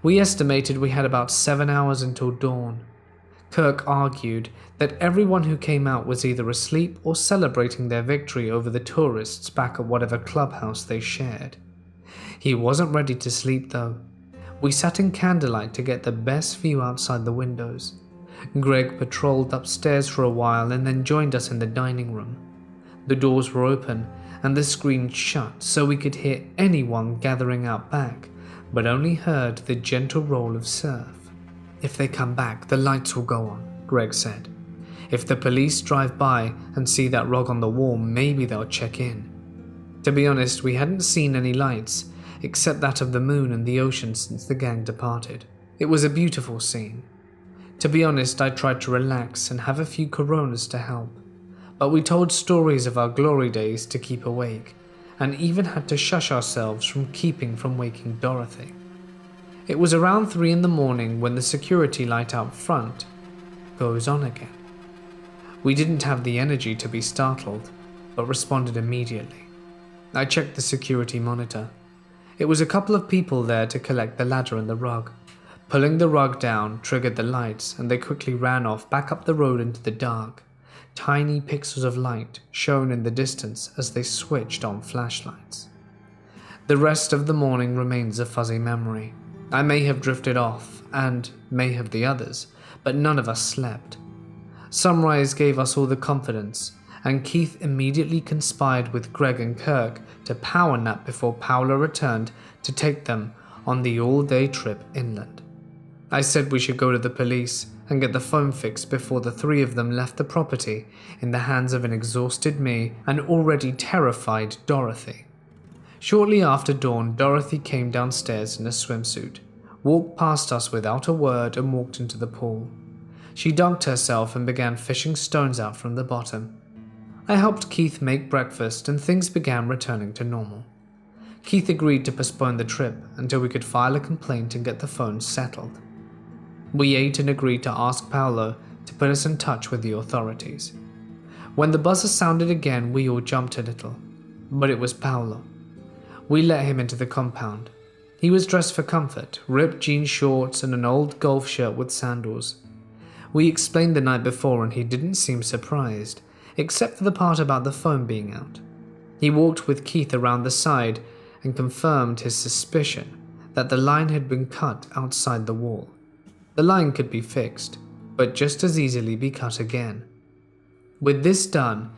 We estimated we had about 7 hours until dawn. Kirk argued that everyone who came out was either asleep or celebrating their victory over the tourists back at whatever clubhouse they shared. He wasn't ready to sleep though. We sat in candlelight to get the best view outside the windows. Greg patrolled upstairs for a while and then joined us in the dining room. The doors were open and the screen shut so we could hear anyone gathering out back, but only heard the gentle roll of surf. "If they come back, the lights will go on," Greg said. "If the police drive by and see that rug on the wall, maybe they'll check in." To be honest, we hadn't seen any lights, except that of the moon and the ocean since the gang departed. It was a beautiful scene. To be honest, I tried to relax and have a few Coronas to help, but we told stories of our glory days to keep awake, and even had to shush ourselves from waking Dorothy. It was around 3 in the morning when the security light out front goes on again. We didn't have the energy to be startled, but responded immediately. I checked the security monitor. It was a couple of people there to collect the ladder and the rug. Pulling the rug down triggered the lights, and they quickly ran off back up the road into the dark. Tiny pixels of light shone in the distance as they switched on flashlights. The rest of the morning remains a fuzzy memory. I may have drifted off, and may have the others, but none of us slept. Sunrise gave us all the confidence, and Keith immediately conspired with Greg and Kirk to power nap before Paolo returned to take them on the all-day trip inland. I said we should go to the police and get the phone fixed before the 3 of them left the property in the hands of an exhausted me and already terrified Dorothy. Shortly after dawn, Dorothy came downstairs in a swimsuit, walked past us without a word and walked into the pool. She dunked herself and began fishing stones out from the bottom. I helped Keith make breakfast and things began returning to normal. Keith agreed to postpone the trip until we could file a complaint and get the phone settled. We ate and agreed to ask Paolo to put us in touch with the authorities. When the buzzer sounded again, we all jumped a little, but it was Paolo. We let him into the compound. He was dressed for comfort, ripped jean shorts and an old golf shirt with sandals. We explained the night before and he didn't seem surprised, except for the part about the phone being out. He walked with Keith around the side and confirmed his suspicion that the line had been cut outside the wall. The line could be fixed, but just as easily be cut again. With this done,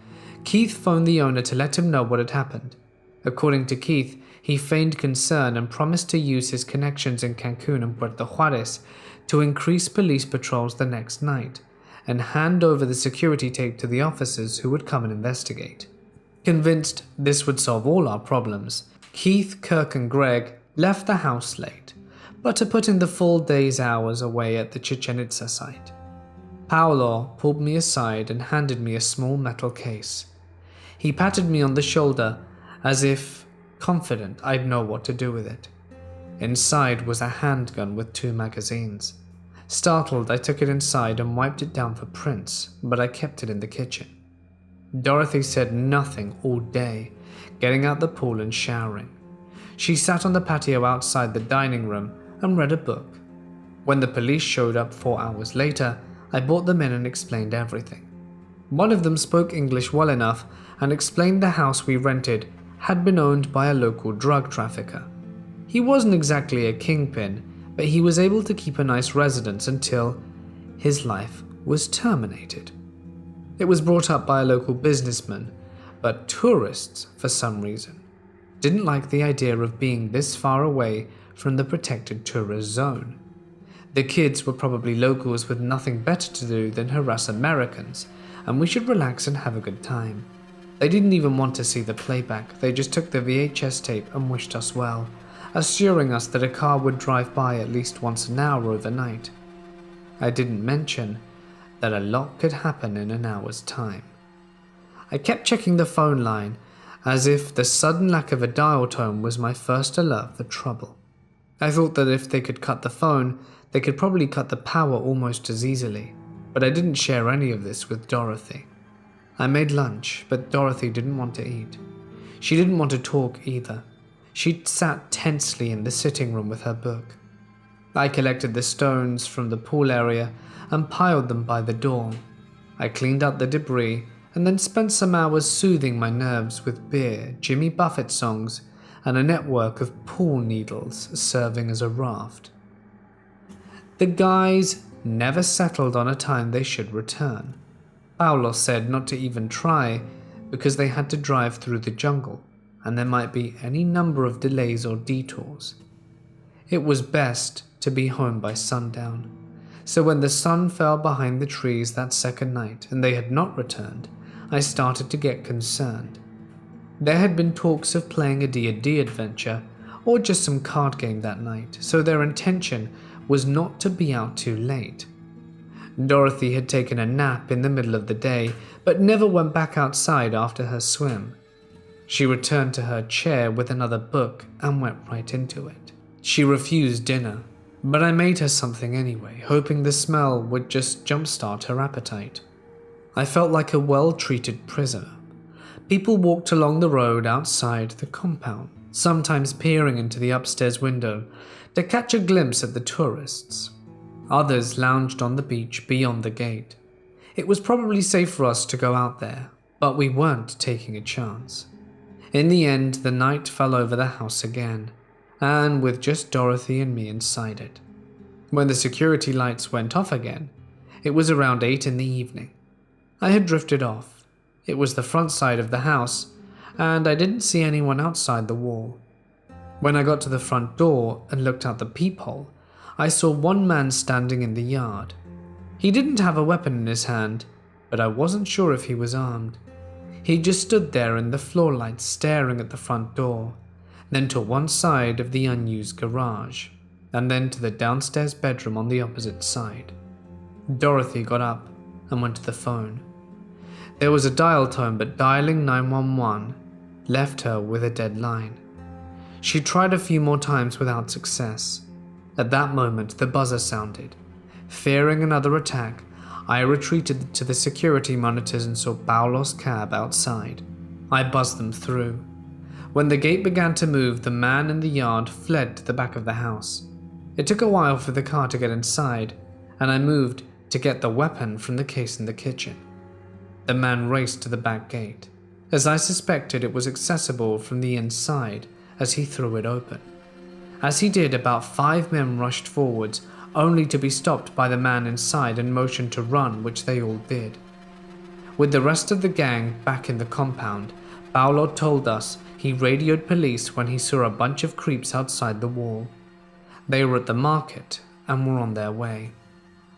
Keith phoned the owner to let him know what had happened. According to Keith, he feigned concern and promised to use his connections in Cancun and Puerto Juarez to increase police patrols the next night and hand over the security tape to the officers who would come and investigate. Convinced this would solve all our problems, Keith, Kirk and Greg left the house late, but to put in the full day's hours away at the Chichen Itza site. Paolo pulled me aside and handed me a small metal case. He patted me on the shoulder as if confident I'd know what to do with it. Inside was a handgun with 2 magazines. Startled, I took it inside and wiped it down for prints, but I kept it in the kitchen. Dorothy said nothing all day, getting out the pool and showering. She sat on the patio outside the dining room and read a book. When the police showed up 4 hours later, I brought them in and explained everything. One of them spoke English well enough and explained the house we rented had been owned by a local drug trafficker. He wasn't exactly a kingpin, but he was able to keep a nice residence until his life was terminated. It was brought up by a local businessman, but tourists, for some reason, didn't like the idea of being this far away from the protected tourist zone. The kids were probably locals with nothing better to do than harass Americans, and we should relax and have a good time. They didn't even want to see the playback, they just took the VHS tape and wished us well, assuring us that a car would drive by at least once an hour overnight. I didn't mention that a lot could happen in an hour's time. I kept checking the phone line, as if the sudden lack of a dial tone was my first alert for trouble. I thought that if they could cut the phone, they could probably cut the power almost as easily, but I didn't share any of this with Dorothy. I made lunch, but Dorothy didn't want to eat. She didn't want to talk either. She'd sat tensely in the sitting room with her book. I collected the stones from the pool area and piled them by the door. I cleaned up the debris and then spent some hours soothing my nerves with beer, Jimmy Buffett songs, and a network of pool needles serving as a raft. The guys never settled on a time they should return. Paolo said not to even try because they had to drive through the jungle and there might be any number of delays or detours. It was best to be home by sundown, so when the sun fell behind the trees that second night and they had not returned, I started to get concerned. There had been talks of playing a D&D adventure or just some card game that night, so their intention was not to be out too late. Dorothy had taken a nap in the middle of the day, but never went back outside after her swim. She returned to her chair with another book and went right into it. She refused dinner, but I made her something anyway, hoping the smell would just jumpstart her appetite. I felt like a well-treated prisoner. People walked along the road outside the compound, sometimes peering into the upstairs window to catch a glimpse at the tourists. Others lounged on the beach beyond the gate. It was probably safe for us to go out there, but we weren't taking a chance. In the end, the night fell over the house again, and with just Dorothy and me inside it. When the security lights went off again, it was around 8 in the evening. I had drifted off. It was the front side of the house, and I didn't see anyone outside the wall. When I got to the front door and looked out the peephole, I saw one man standing in the yard. He didn't have a weapon in his hand, but I wasn't sure if he was armed. He just stood there in the floor light staring at the front door, then to one side of the unused garage, and then to the downstairs bedroom on the opposite side. Dorothy got up and went to the phone. There was a dial tone, but dialing 911 left her with a dead line. She tried a few more times without success. At that moment, the buzzer sounded. Fearing another attack, I retreated to the security monitors and saw Paolo's cab outside. I buzzed them through. When the gate began to move, the man in the yard fled to the back of the house. It took a while for the car to get inside, and I moved to get the weapon from the case in the kitchen. The man raced to the back gate. As I suspected, it was accessible from the inside as he threw it open. As he did, about 5 men rushed forwards, only to be stopped by the man inside and motioned to run, which they all did. With the rest of the gang back in the compound, Paolo told us he radioed police when he saw a bunch of creeps outside the wall. They were at the market and were on their way.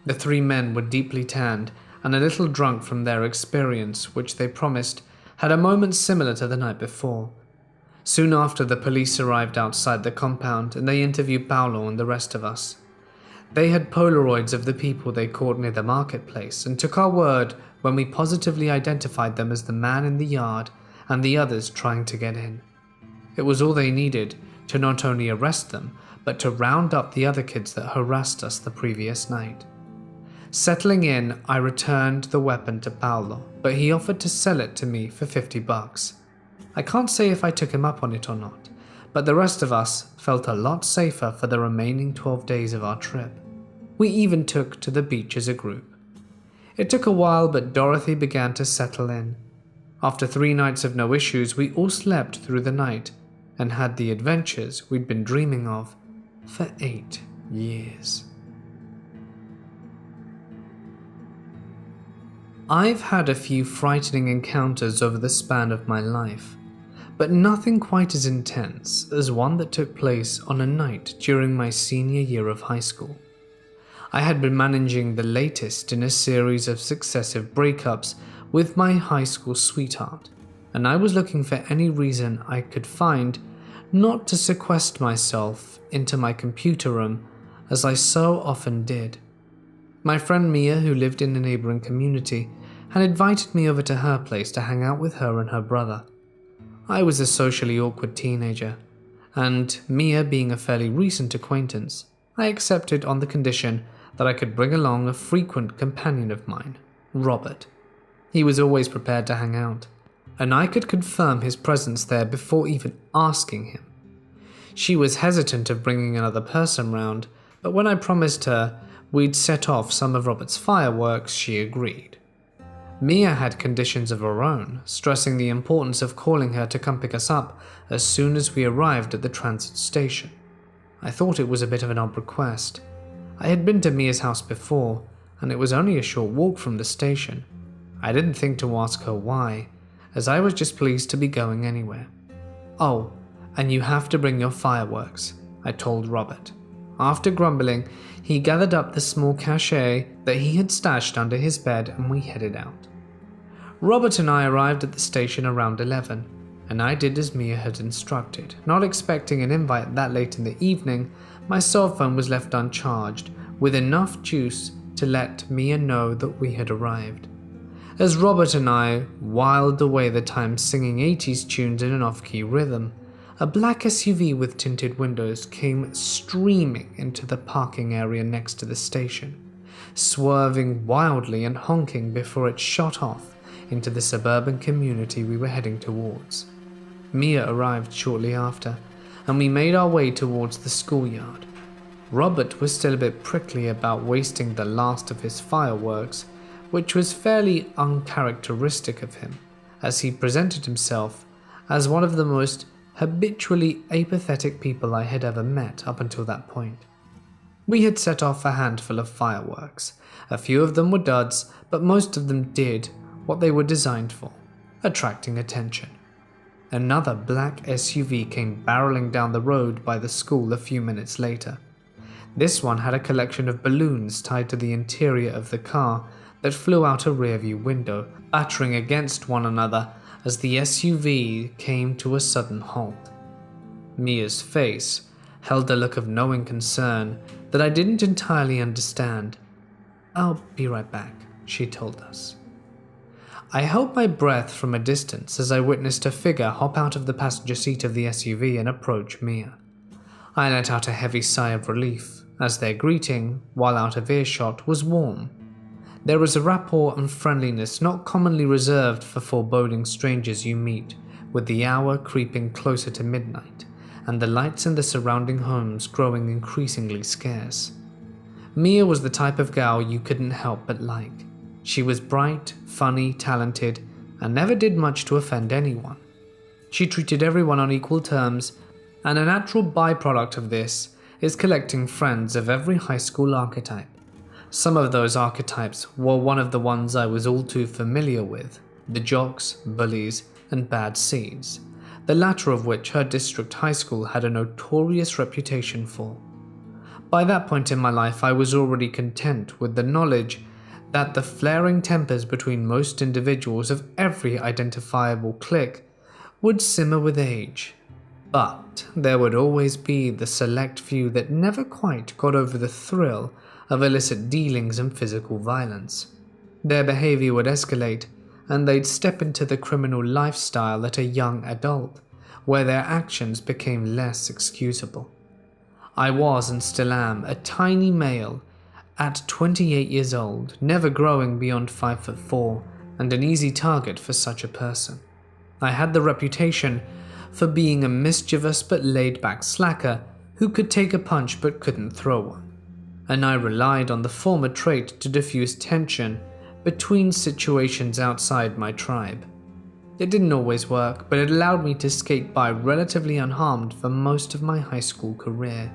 The 3 men were deeply tanned and a little drunk from their experience, which they promised had a moment similar to the night before. Soon after, the police arrived outside the compound and they interviewed Paolo and the rest of us. They had Polaroids of the people they caught near the marketplace and took our word when we positively identified them as the man in the yard and the others trying to get in. It was all they needed to not only arrest them, but to round up the other kids that harassed us the previous night. Settling in, I returned the weapon to Paolo, but he offered to sell it to me for $50. I can't say if I took him up on it or not, but the rest of us felt a lot safer for the remaining 12 days of our trip. We even took to the beach as a group. It took a while, but Dorothy began to settle in. After 3 nights of no issues, we all slept through the night and had the adventures we'd been dreaming of for 8 years. I've had a few frightening encounters over the span of my life, but nothing quite as intense as one that took place on a night during my senior year of high school. I had been managing the latest in a series of successive breakups with my high school sweetheart, and I was looking for any reason I could find not to sequester myself into my computer room as I so often did. My friend Mia, who lived in a neighboring community, had invited me over to her place to hang out with her and her brother. I was a socially awkward teenager, and Mia being a fairly recent acquaintance, I accepted on the condition that I could bring along a frequent companion of mine, Robert. He was always prepared to hang out, and I could confirm his presence there before even asking him. She was hesitant of bringing another person round, but when I promised her we'd set off some of Robert's fireworks, she agreed. Mia had conditions of her own, stressing the importance of calling her to come pick us up as soon as we arrived at the transit station. I thought it was a bit of an odd request. I had been to Mia's house before, and it was only a short walk from the station. I didn't think to ask her why, as I was just pleased to be going anywhere. "Oh, and you have to bring your fireworks," I told Robert. After grumbling, he gathered up the small cachet that he had stashed under his bed and we headed out. Robert and I arrived at the station around 11, and I did as Mia had instructed. Not expecting an invite that late in the evening, my cell phone was left uncharged, with enough juice to let Mia know that we had arrived. As Robert and I whiled away the time singing 80s tunes in an off-key rhythm, a black SUV with tinted windows came streaming into the parking area next to the station, swerving wildly and honking before it shot off into the suburban community we were heading towards. Mia arrived shortly after, and we made our way towards the schoolyard. Robert was still a bit prickly about wasting the last of his fireworks, which was fairly uncharacteristic of him, as he presented himself as one of the most habitually apathetic people I had ever met up until that point. We had set off a handful of fireworks. A few of them were duds, but most of them did what they were designed for, attracting attention. Another black SUV came barreling down the road by the school a few minutes later. This one had a collection of balloons tied to the interior of the car that flew out a rearview window, battering against one another as the SUV came to a sudden halt. Mia's face held a look of knowing concern that I didn't entirely understand. "I'll be right back," she told us. I held my breath from a distance as I witnessed a figure hop out of the passenger seat of the SUV and approach Mia. I let out a heavy sigh of relief, as their greeting, while out of earshot, was warm. There was a rapport and friendliness not commonly reserved for foreboding strangers you meet, with the hour creeping closer to midnight, and the lights in the surrounding homes growing increasingly scarce. Mia was the type of gal you couldn't help but like. She was bright, funny, talented, and never did much to offend anyone. She treated everyone on equal terms, and a natural byproduct of this is collecting friends of every high school archetype. Some of those archetypes were one of the ones I was all too familiar with: the jocks, bullies, and bad seeds, the latter of which her district high school had a notorious reputation for. By that point in my life, I was already content with the knowledge that the flaring tempers between most individuals of every identifiable clique would simmer with age. But there would always be the select few that never quite got over the thrill of illicit dealings and physical violence. Their behavior would escalate, and they'd step into the criminal lifestyle at a young adult, where their actions became less excusable. I was and still am a tiny male at 28 years old, never growing beyond 5'4", and an easy target for such a person. I had the reputation for being a mischievous but laid-back slacker who could take a punch but couldn't throw one, and I relied on the former trait to diffuse tension between situations outside my tribe. It didn't always work, but it allowed me to skate by relatively unharmed for most of my high school career.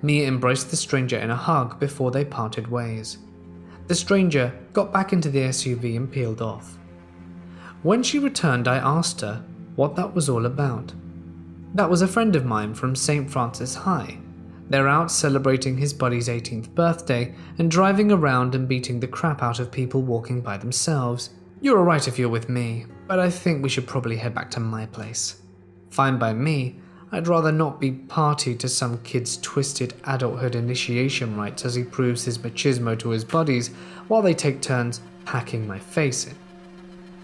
Mia embraced the stranger in a hug before they parted ways. The stranger got back into the SUV and peeled off. When she returned, I asked her what that was all about. That was a friend of mine from St. Francis High. They're out celebrating his buddy's 18th birthday and driving around and beating the crap out of people walking by themselves. You're alright if you're with me, but I think we should probably head back to my place. Fine by me. I'd rather not be party to some kid's twisted adulthood initiation rites as he proves his machismo to his buddies while they take turns packing my face in.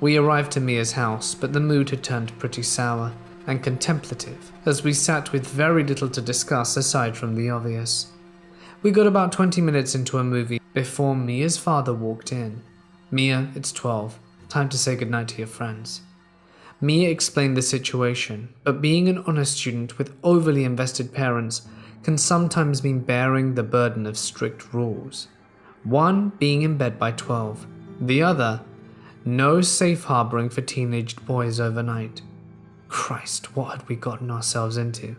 We arrived to Mia's house, but the mood had turned pretty sour and contemplative as we sat with very little to discuss aside from the obvious. We got about 20 minutes into a movie before Mia's father walked in. Mia, it's 12. Time to say goodnight to your friends. Mia explained the situation, but being an honest student with overly invested parents can sometimes mean bearing the burden of strict rules. One, being in bed by 12. The other, no safe harboring for teenaged boys overnight. Christ, what had we gotten ourselves into?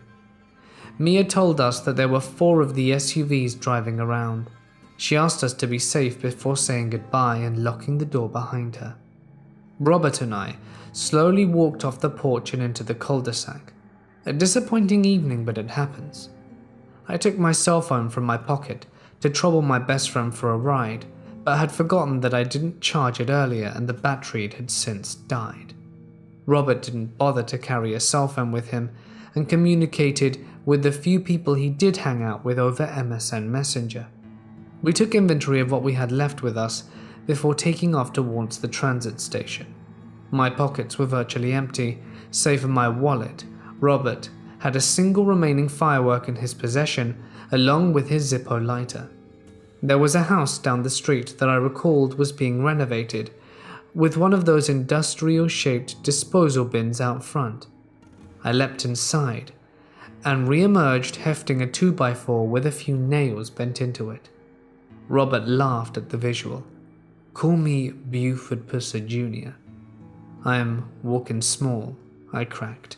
Mia told us that there were 4 of the SUVs driving around. She asked us to be safe before saying goodbye and locking the door behind her. Robert and I slowly walked off the porch and into the cul-de-sac. A disappointing evening, but it happens. I took my cell phone from my pocket to trouble my best friend for a ride, but had forgotten that I didn't charge it earlier and the battery had since died. Robert didn't bother to carry a cell phone with him and communicated with the few people he did hang out with over MSN Messenger. We took inventory of what we had left with us before taking off towards the transit station. My pockets were virtually empty, save for my wallet. Robert had a single remaining firework in his possession, along with his Zippo lighter. There was a house down the street that I recalled was being renovated, with one of those industrial-shaped disposal bins out front. I leapt inside, and re-emerged hefting a 2x4 with a few nails bent into it. Robert laughed at the visual. Call me Buford Pusser Jr. I am walking small, I cracked.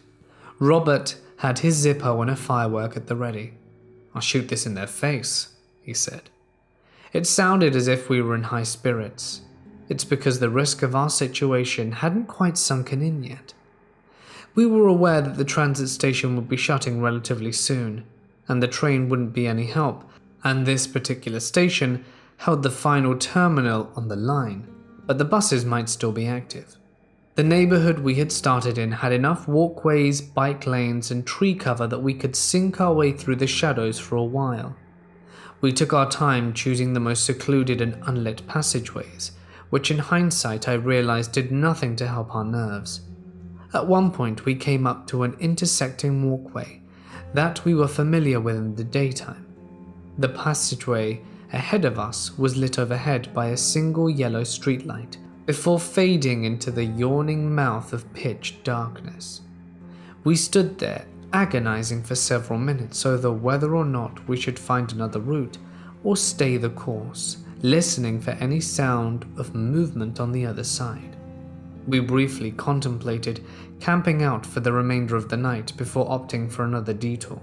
Robert had his Zippo and a firework at the ready. I'll shoot this in their face, he said. It sounded as if we were in high spirits. It's because the risk of our situation hadn't quite sunken in yet. We were aware that the transit station would be shutting relatively soon, and the train wouldn't be any help, and this particular station held the final terminal on the line, but the buses might still be active. The neighborhood we had started in had enough walkways, bike lanes, and tree cover that we could sink our way through the shadows for a while. We took our time choosing the most secluded and unlit passageways, which in hindsight I realized did nothing to help our nerves. At one point we came up to an intersecting walkway that we were familiar with in the daytime. The passageway ahead of us was lit overhead by a single yellow streetlight, before fading into the yawning mouth of pitch darkness. We stood there, agonizing for several minutes over whether or not we should find another route or stay the course, listening for any sound of movement on the other side. We briefly contemplated camping out for the remainder of the night before opting for another detour.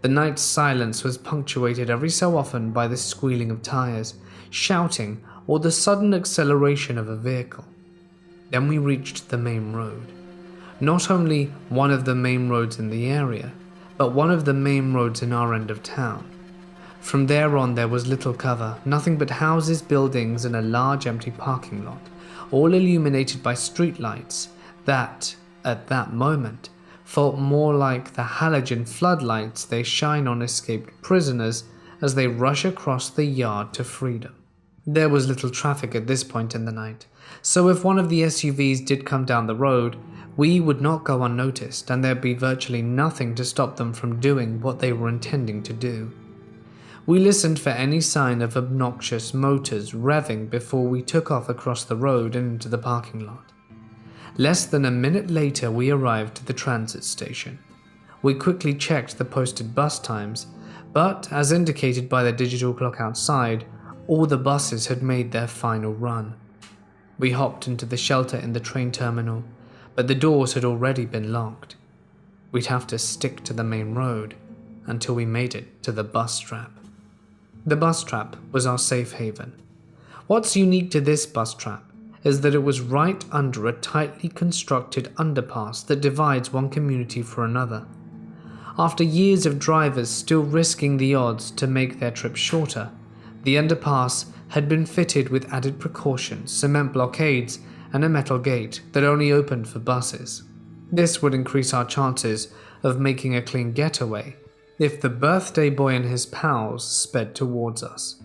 The night's silence was punctuated every so often by the squealing of tires, shouting, or the sudden acceleration of a vehicle. Then we reached the main road. Not only one of the main roads in the area, but one of the main roads in our end of town. From there on there was little cover, nothing but houses, buildings, and a large empty parking lot, all illuminated by streetlights that, at that moment, felt more like the halogen floodlights they shine on escaped prisoners as they rush across the yard to freedom. There was little traffic at this point in the night, so if one of the SUVs did come down the road, we would not go unnoticed, and there'd be virtually nothing to stop them from doing what they were intending to do. We listened for any sign of obnoxious motors revving before we took off across the road and into the parking lot. Less than a minute later, we arrived at the transit station. We quickly checked the posted bus times, but as indicated by the digital clock outside, all the buses had made their final run. We hopped into the shelter in the train terminal, but the doors had already been locked. We'd have to stick to the main road until we made it to the bus trap. The bus trap was our safe haven. What's unique to this bus trap is that it was right under a tightly constructed underpass that divides one community from another. After years of drivers still risking the odds to make their trip shorter, the underpass had been fitted with added precautions, cement blockades, and a metal gate that only opened for buses. This would increase our chances of making a clean getaway if the birthday boy and his pals sped towards us.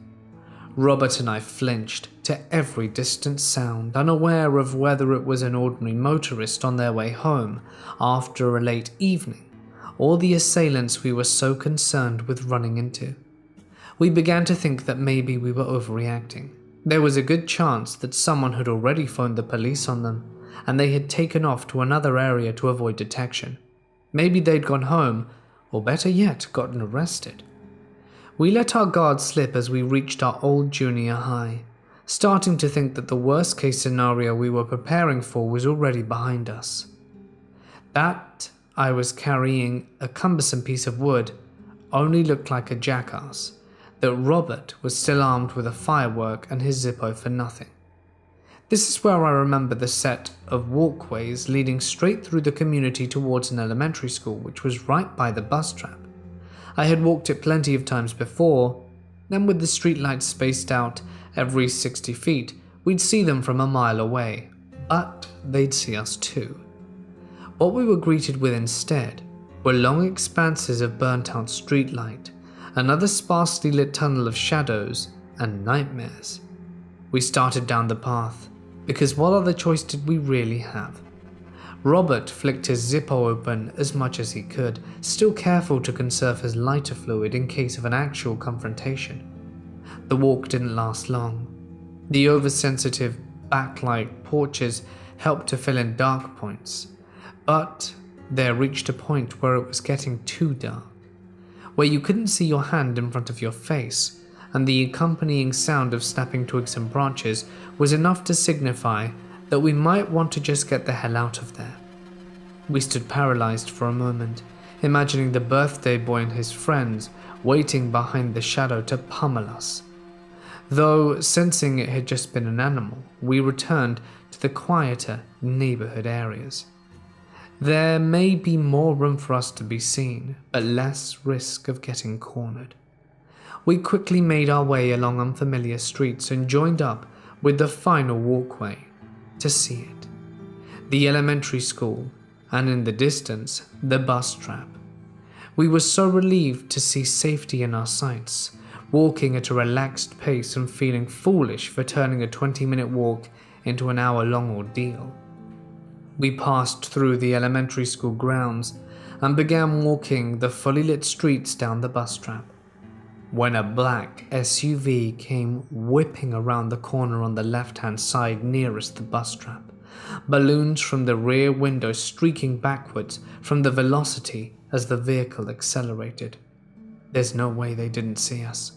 Robert and I flinched to every distant sound, unaware of whether it was an ordinary motorist on their way home after a late evening, or the assailants we were so concerned with running into. We began to think that maybe we were overreacting. There was a good chance that someone had already phoned the police on them, and they had taken off to another area to avoid detection. Maybe they'd gone home, or better yet, gotten arrested. We let our guard slip as we reached our old junior high, starting to think that the worst case scenario we were preparing for was already behind us. That I was carrying a cumbersome piece of wood only looked like a jackass, that Robert was still armed with a firework and his Zippo for nothing. This is where I remember the set of walkways leading straight through the community towards an elementary school which was right by the bus trap. I had walked it plenty of times before, and with the streetlights spaced out every 60 feet, we'd see them from a mile away, but they'd see us too. What we were greeted with instead were long expanses of burnt-out streetlight, another sparsely lit tunnel of shadows, and nightmares. We started down the path, because what other choice did we really have? Robert flicked his Zippo open as much as he could, still careful to conserve his lighter fluid in case of an actual confrontation. The walk didn't last long. The oversensitive backlight porches helped to fill in dark points, but there reached a point where it was getting too dark, where you couldn't see your hand in front of your face, and the accompanying sound of snapping twigs and branches was enough to signify that we might want to just get the hell out of there. We stood paralyzed for a moment, imagining the birthday boy and his friends waiting behind the shadow to pummel us. Though, sensing it had just been an animal, we returned to the quieter neighborhood areas. There may be more room for us to be seen, but less risk of getting cornered. We quickly made our way along unfamiliar streets and joined up with the final walkway to see it. The elementary school, and in the distance, the bus trap. We were so relieved to see safety in our sights, walking at a relaxed pace and feeling foolish for turning a 20-minute walk into an hour-long ordeal. We passed through the elementary school grounds and began walking the fully lit streets down the bus trap, when a black SUV came whipping around the corner on the left-hand side nearest the bus trap, balloons from the rear window streaking backwards from the velocity as the vehicle accelerated. There's no way they didn't see us.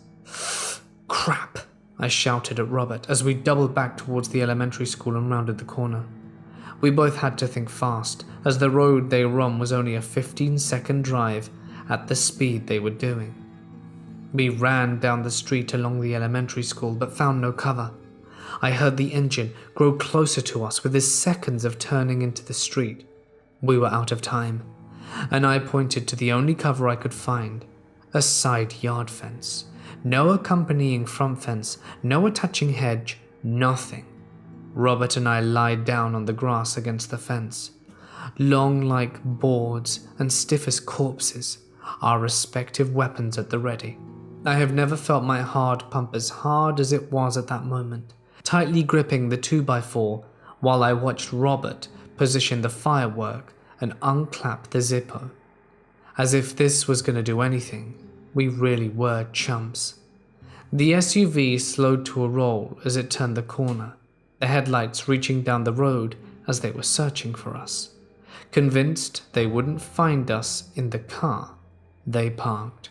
Crap! I shouted at Robert as we doubled back towards the elementary school and rounded the corner. We both had to think fast, as the road they were on was only a 15-second drive, at the speed they were doing. We ran down the street along the elementary school but found no cover. I heard the engine grow closer to us within seconds of turning into the street. We were out of time, and I pointed to the only cover I could find, a side yard fence. No accompanying front fence, no attaching hedge, nothing. Robert and I lied down on the grass against the fence, long like boards and stiff as corpses, our respective weapons at the ready. I have never felt my heart pump as hard as it was at that moment, tightly gripping the 2x4 while I watched Robert position the firework and unclap the Zippo. As if this was going to do anything, we really were chumps. The SUV slowed to a roll as it turned the corner, the headlights reaching down the road as they were searching for us. Convinced they wouldn't find us in the car, they parked.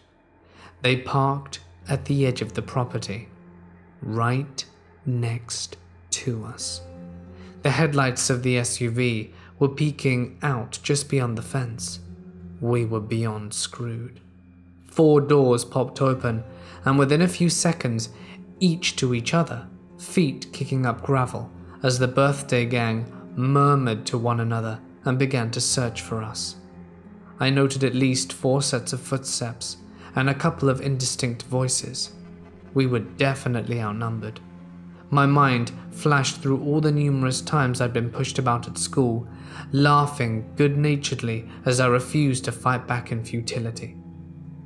They parked at the edge of the property, right next to us. The headlights of the SUV were peeking out just beyond the fence. We were beyond screwed. 4 doors popped open, and within a few seconds, each to each other, feet kicking up gravel as the birthday gang murmured to one another and began to search for us. I noted at least 4 sets of footsteps and a couple of indistinct voices. We were definitely outnumbered. My mind flashed through all the numerous times I'd been pushed about at school, laughing good-naturedly as I refused to fight back in futility.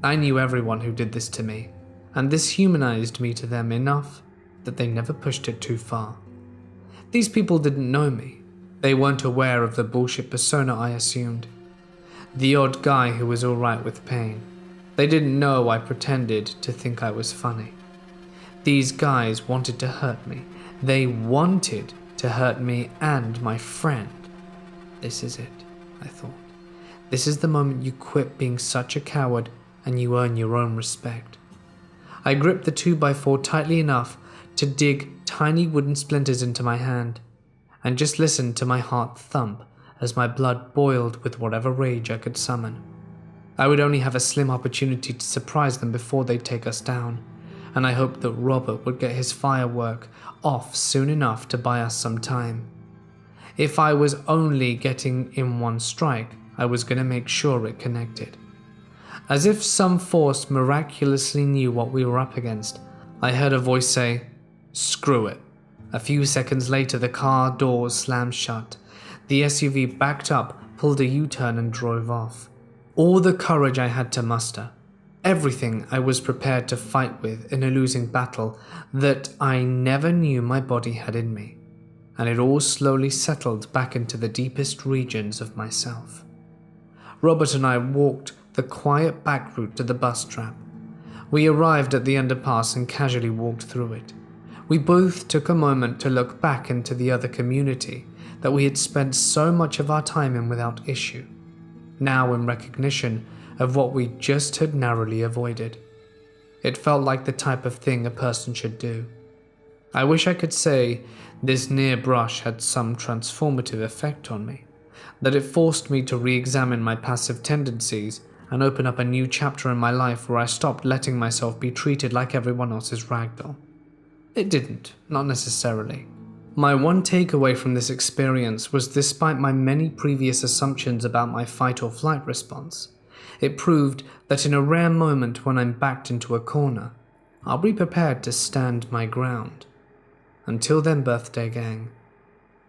I knew everyone who did this to me, and this humanized me to them enough that they never pushed it too far. These people didn't know me. They weren't aware of the bullshit persona I assumed. The odd guy who was alright with pain. They didn't know I pretended to think I was funny. These guys wanted to hurt me. They wanted to hurt me and my friend. This is it, I thought. This is the moment you quit being such a coward and you earn your own respect. I gripped the 2x4 tightly enough to dig tiny wooden splinters into my hand, and just listened to my heart thump as my blood boiled with whatever rage I could summon. I would only have a slim opportunity to surprise them before they'd take us down, and I hoped that Robert would get his firework off soon enough to buy us some time. If I was only getting in one strike, I was going to make sure it connected. As if some force miraculously knew what we were up against, I heard a voice say, "Screw it." A few seconds later, the car doors slammed shut. The SUV backed up, pulled a U-turn and drove off. All the courage I had to muster, everything I was prepared to fight with in a losing battle that I never knew my body had in me, and it all slowly settled back into the deepest regions of myself. Robert and I walked the quiet back route to the bus trap. We arrived at the underpass and casually walked through it. We both took a moment to look back into the other community that we had spent so much of our time in without issue, now in recognition of what we just had narrowly avoided. It felt like the type of thing a person should do. I wish I could say this near brush had some transformative effect on me, that it forced me to re-examine my passive tendencies and open up a new chapter in my life where I stopped letting myself be treated like everyone else's ragdoll. It didn't, not necessarily. My one takeaway from this experience was, despite my many previous assumptions about my fight or flight response, it proved that in a rare moment when I'm backed into a corner, I'll be prepared to stand my ground. Until then, birthday gang,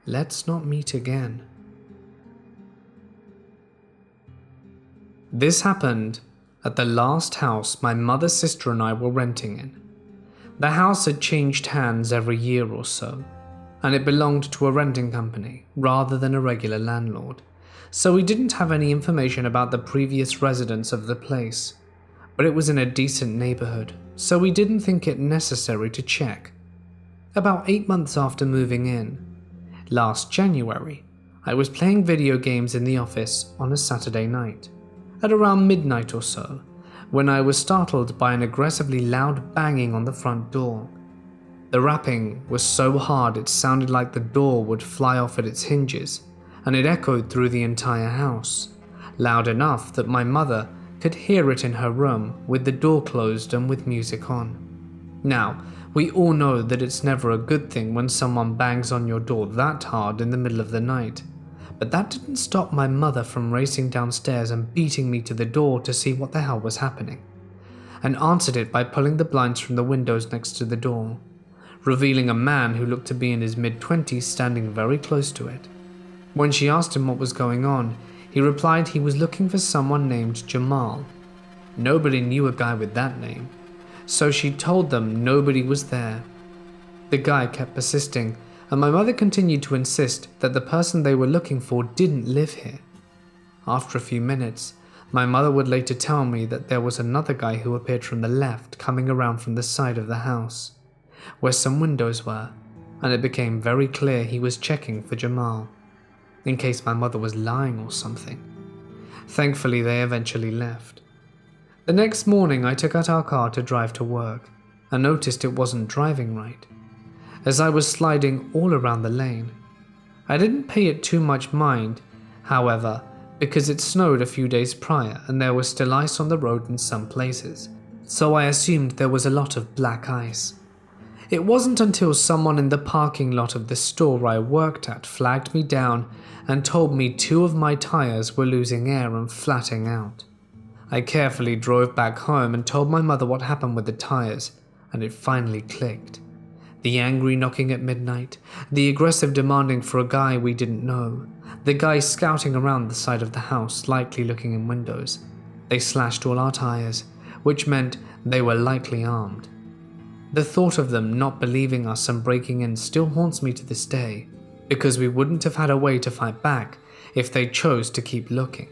let's not meet again. This happened at the last house my mother's sister and I were renting in. The house had changed hands every year or so, and it belonged to a renting company rather than a regular landlord, so we didn't have any information about the previous residents of the place. But it was in a decent neighborhood, so we didn't think it necessary to check. About 8 months after moving in, last January, I was playing video games in the office on a Saturday night, at around midnight or so, when I was startled by an aggressively loud banging on the front door. The rapping was so hard it sounded like the door would fly off at its hinges, and it echoed through the entire house, loud enough that my mother could hear it in her room with the door closed and with music on. Now, we all know that it's never a good thing when someone bangs on your door that hard in the middle of the night, but that didn't stop my mother from racing downstairs and beating me to the door to see what the hell was happening, and answered it by pulling the blinds from the windows next to the door, revealing a man who looked to be in his mid-20s standing very close to it. When she asked him what was going on, he replied he was looking for someone named Jamal. Nobody knew a guy with that name, so she told them nobody was there. The guy kept persisting, and my mother continued to insist that the person they were looking for didn't live here. After a few minutes, my mother would later tell me that there was another guy who appeared from the left coming around from the side of the house, where some windows were, and it became very clear he was checking for Jamal, in case my mother was lying or something. Thankfully, they eventually left. The next morning, I took out our car to drive to work, and noticed it wasn't driving right, as I was sliding all around the lane. I didn't pay it too much mind, however, because it snowed a few days prior and there was still ice on the road in some places, so I assumed there was a lot of black ice. It wasn't until someone in the parking lot of the store I worked at flagged me down and told me 2 of my tires were losing air and flatting out. I carefully drove back home and told my mother what happened with the tires, and it finally clicked. The angry knocking at midnight, the aggressive demanding for a guy we didn't know, the guy scouting around the side of the house, likely looking in windows. They slashed all our tires, which meant they were likely armed. The thought of them not believing us and breaking in still haunts me to this day, because we wouldn't have had a way to fight back if they chose to keep looking.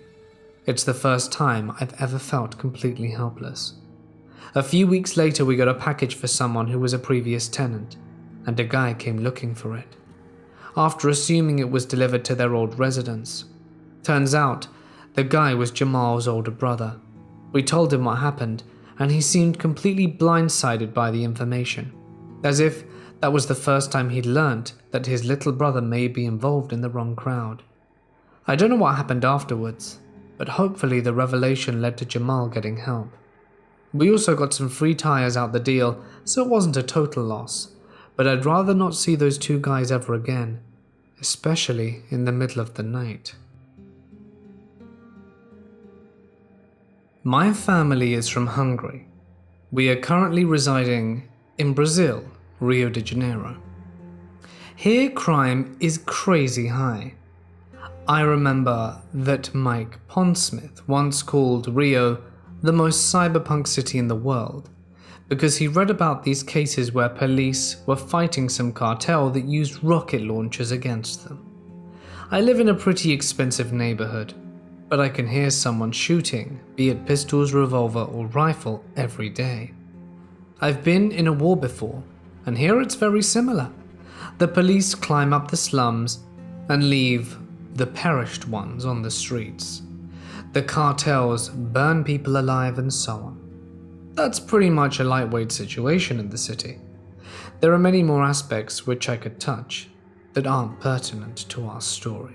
It's the first time I've ever felt completely helpless. A few weeks later, we got a package for someone who was a previous tenant, and a guy came looking for it, after assuming it was delivered to their old residence. Turns out, the guy was Jamal's older brother. We told him what happened, and he seemed completely blindsided by the information, as if that was the first time he'd learnt that his little brother may be involved in the wrong crowd. I don't know what happened afterwards, but hopefully the revelation led to Jamal getting help. We also got some free tires out the deal, so it wasn't a total loss, but I'd rather not see those 2 guys ever again, especially in the middle of the night. My family is from Hungary. We are currently residing in Brazil, Rio de Janeiro. Here crime is crazy high. I remember that Mike Pondsmith once called Rio the most cyberpunk city in the world, because he read about these cases where police were fighting some cartel that used rocket launchers against them. I live in a pretty expensive neighborhood, but I can hear someone shooting, be it pistols, revolver, or rifle, every day. I've been in a war before, and here it's very similar. The police climb up the slums and leave the perished ones on the streets. The cartels burn people alive and so on. That's pretty much a lightweight situation in the city. There are many more aspects which I could touch that aren't pertinent to our story.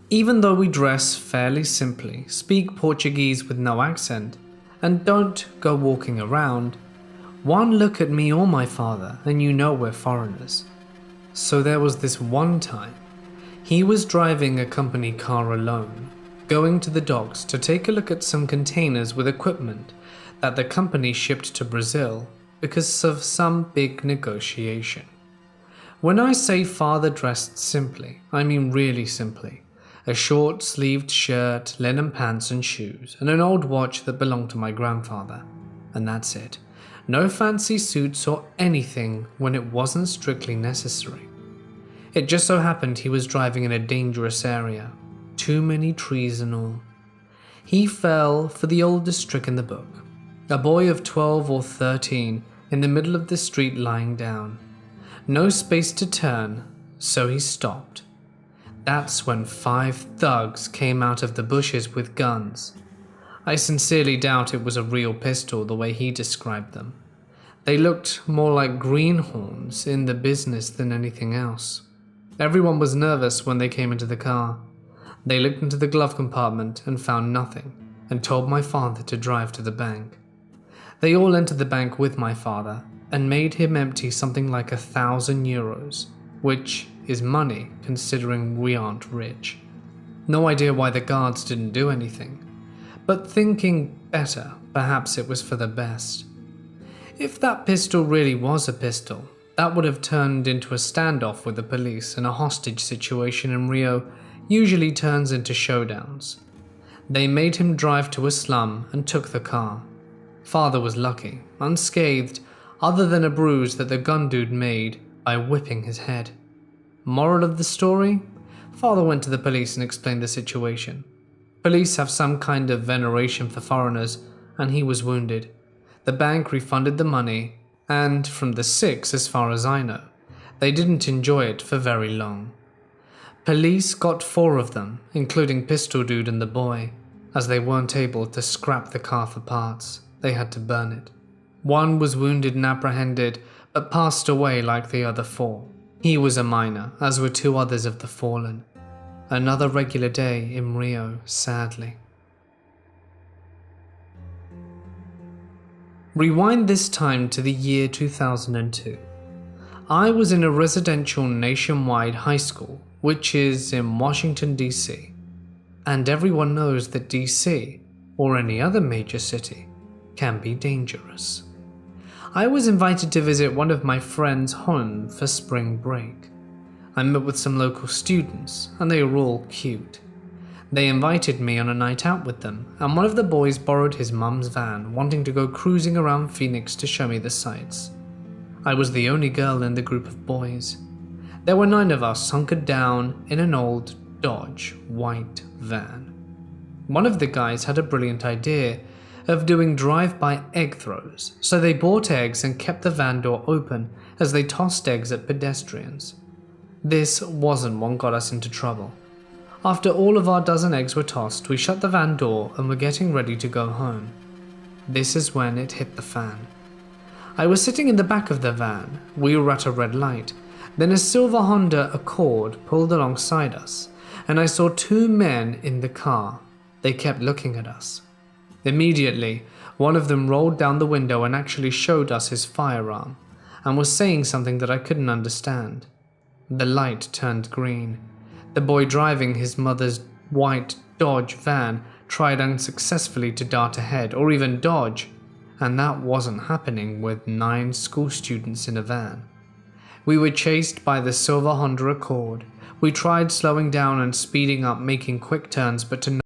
Even though we dress fairly simply, speak Portuguese with no accent, and don't go walking around, one look at me or my father and you know we're foreigners. So there was this one time, he was driving a company car alone, going to the docks to take a look at some containers with equipment that the company shipped to Brazil because of some big negotiation. When I say father dressed simply, I mean really simply. A short-sleeved shirt, linen pants and shoes, and an old watch that belonged to my grandfather. And that's it. No fancy suits or anything when it wasn't strictly necessary. It just so happened he was driving in a dangerous area. Too many trees and all. He fell for the oldest trick in the book. A boy of 12 or 13 in the middle of the street lying down. No space to turn, so he stopped. That's when 5 thugs came out of the bushes with guns. I sincerely doubt it was a real pistol the way he described them. They looked more like greenhorns in the business than anything else. Everyone was nervous when they came into the car. They looked into the glove compartment and found nothing, and told my father to drive to the bank. They all entered the bank with my father and made him empty something like 1,000 euros, which is money considering we aren't rich. No idea why the guards didn't do anything, but thinking better, perhaps it was for the best. If that pistol really was a pistol, that would have turned into a standoff with the police, and a hostage situation in Rio usually turns into showdowns. They made him drive to a slum and took the car. Father was lucky, unscathed, other than a bruise that the gun dude made by whipping his head. Moral of the story? Father went to the police and explained the situation. Police have some kind of veneration for foreigners, and he was wounded. The bank refunded the money, and from the 6, as far as I know, they didn't enjoy it for very long. Police got 4 of them, including Pistol Dude and the boy, as they weren't able to scrap the car for parts. They had to burn it. 1 was wounded and apprehended, but passed away like the other 4. He was a minor, as were 2 others of the fallen. Another regular day in Rio, sadly. Rewind this time to the year 2002. I was in a residential nationwide high school, which is in Washington, D.C. And everyone knows that D.C., or any other major city, can be dangerous. I was invited to visit one of my friends' home for spring break. I met with some local students, and they were all cute. They invited me on a night out with them, and one of the boys borrowed his mum's van, wanting to go cruising around Phoenix to show me the sights. I was the only girl in the group of boys. There were 9 of us hunkered down in an old Dodge white van. One of the guys had a brilliant idea of doing drive-by egg throws, so they bought eggs and kept the van door open as they tossed eggs at pedestrians. This wasn't what got us into trouble. After all of our dozen eggs were tossed, we shut the van door and were getting ready to go home. This is when it hit the fan. I was sitting in the back of the van. We were at a red light. Then a silver Honda Accord pulled alongside us, and I saw 2 men in the car. They kept looking at us. Immediately, one of them rolled down the window and actually showed us his firearm, and was saying something that I couldn't understand. The light turned green. The boy driving his mother's white Dodge van tried unsuccessfully to dart ahead or even dodge, and that wasn't happening with 9 school students in a van. We were chased by the silver Honda Accord. We tried slowing down and speeding up, making quick turns, but to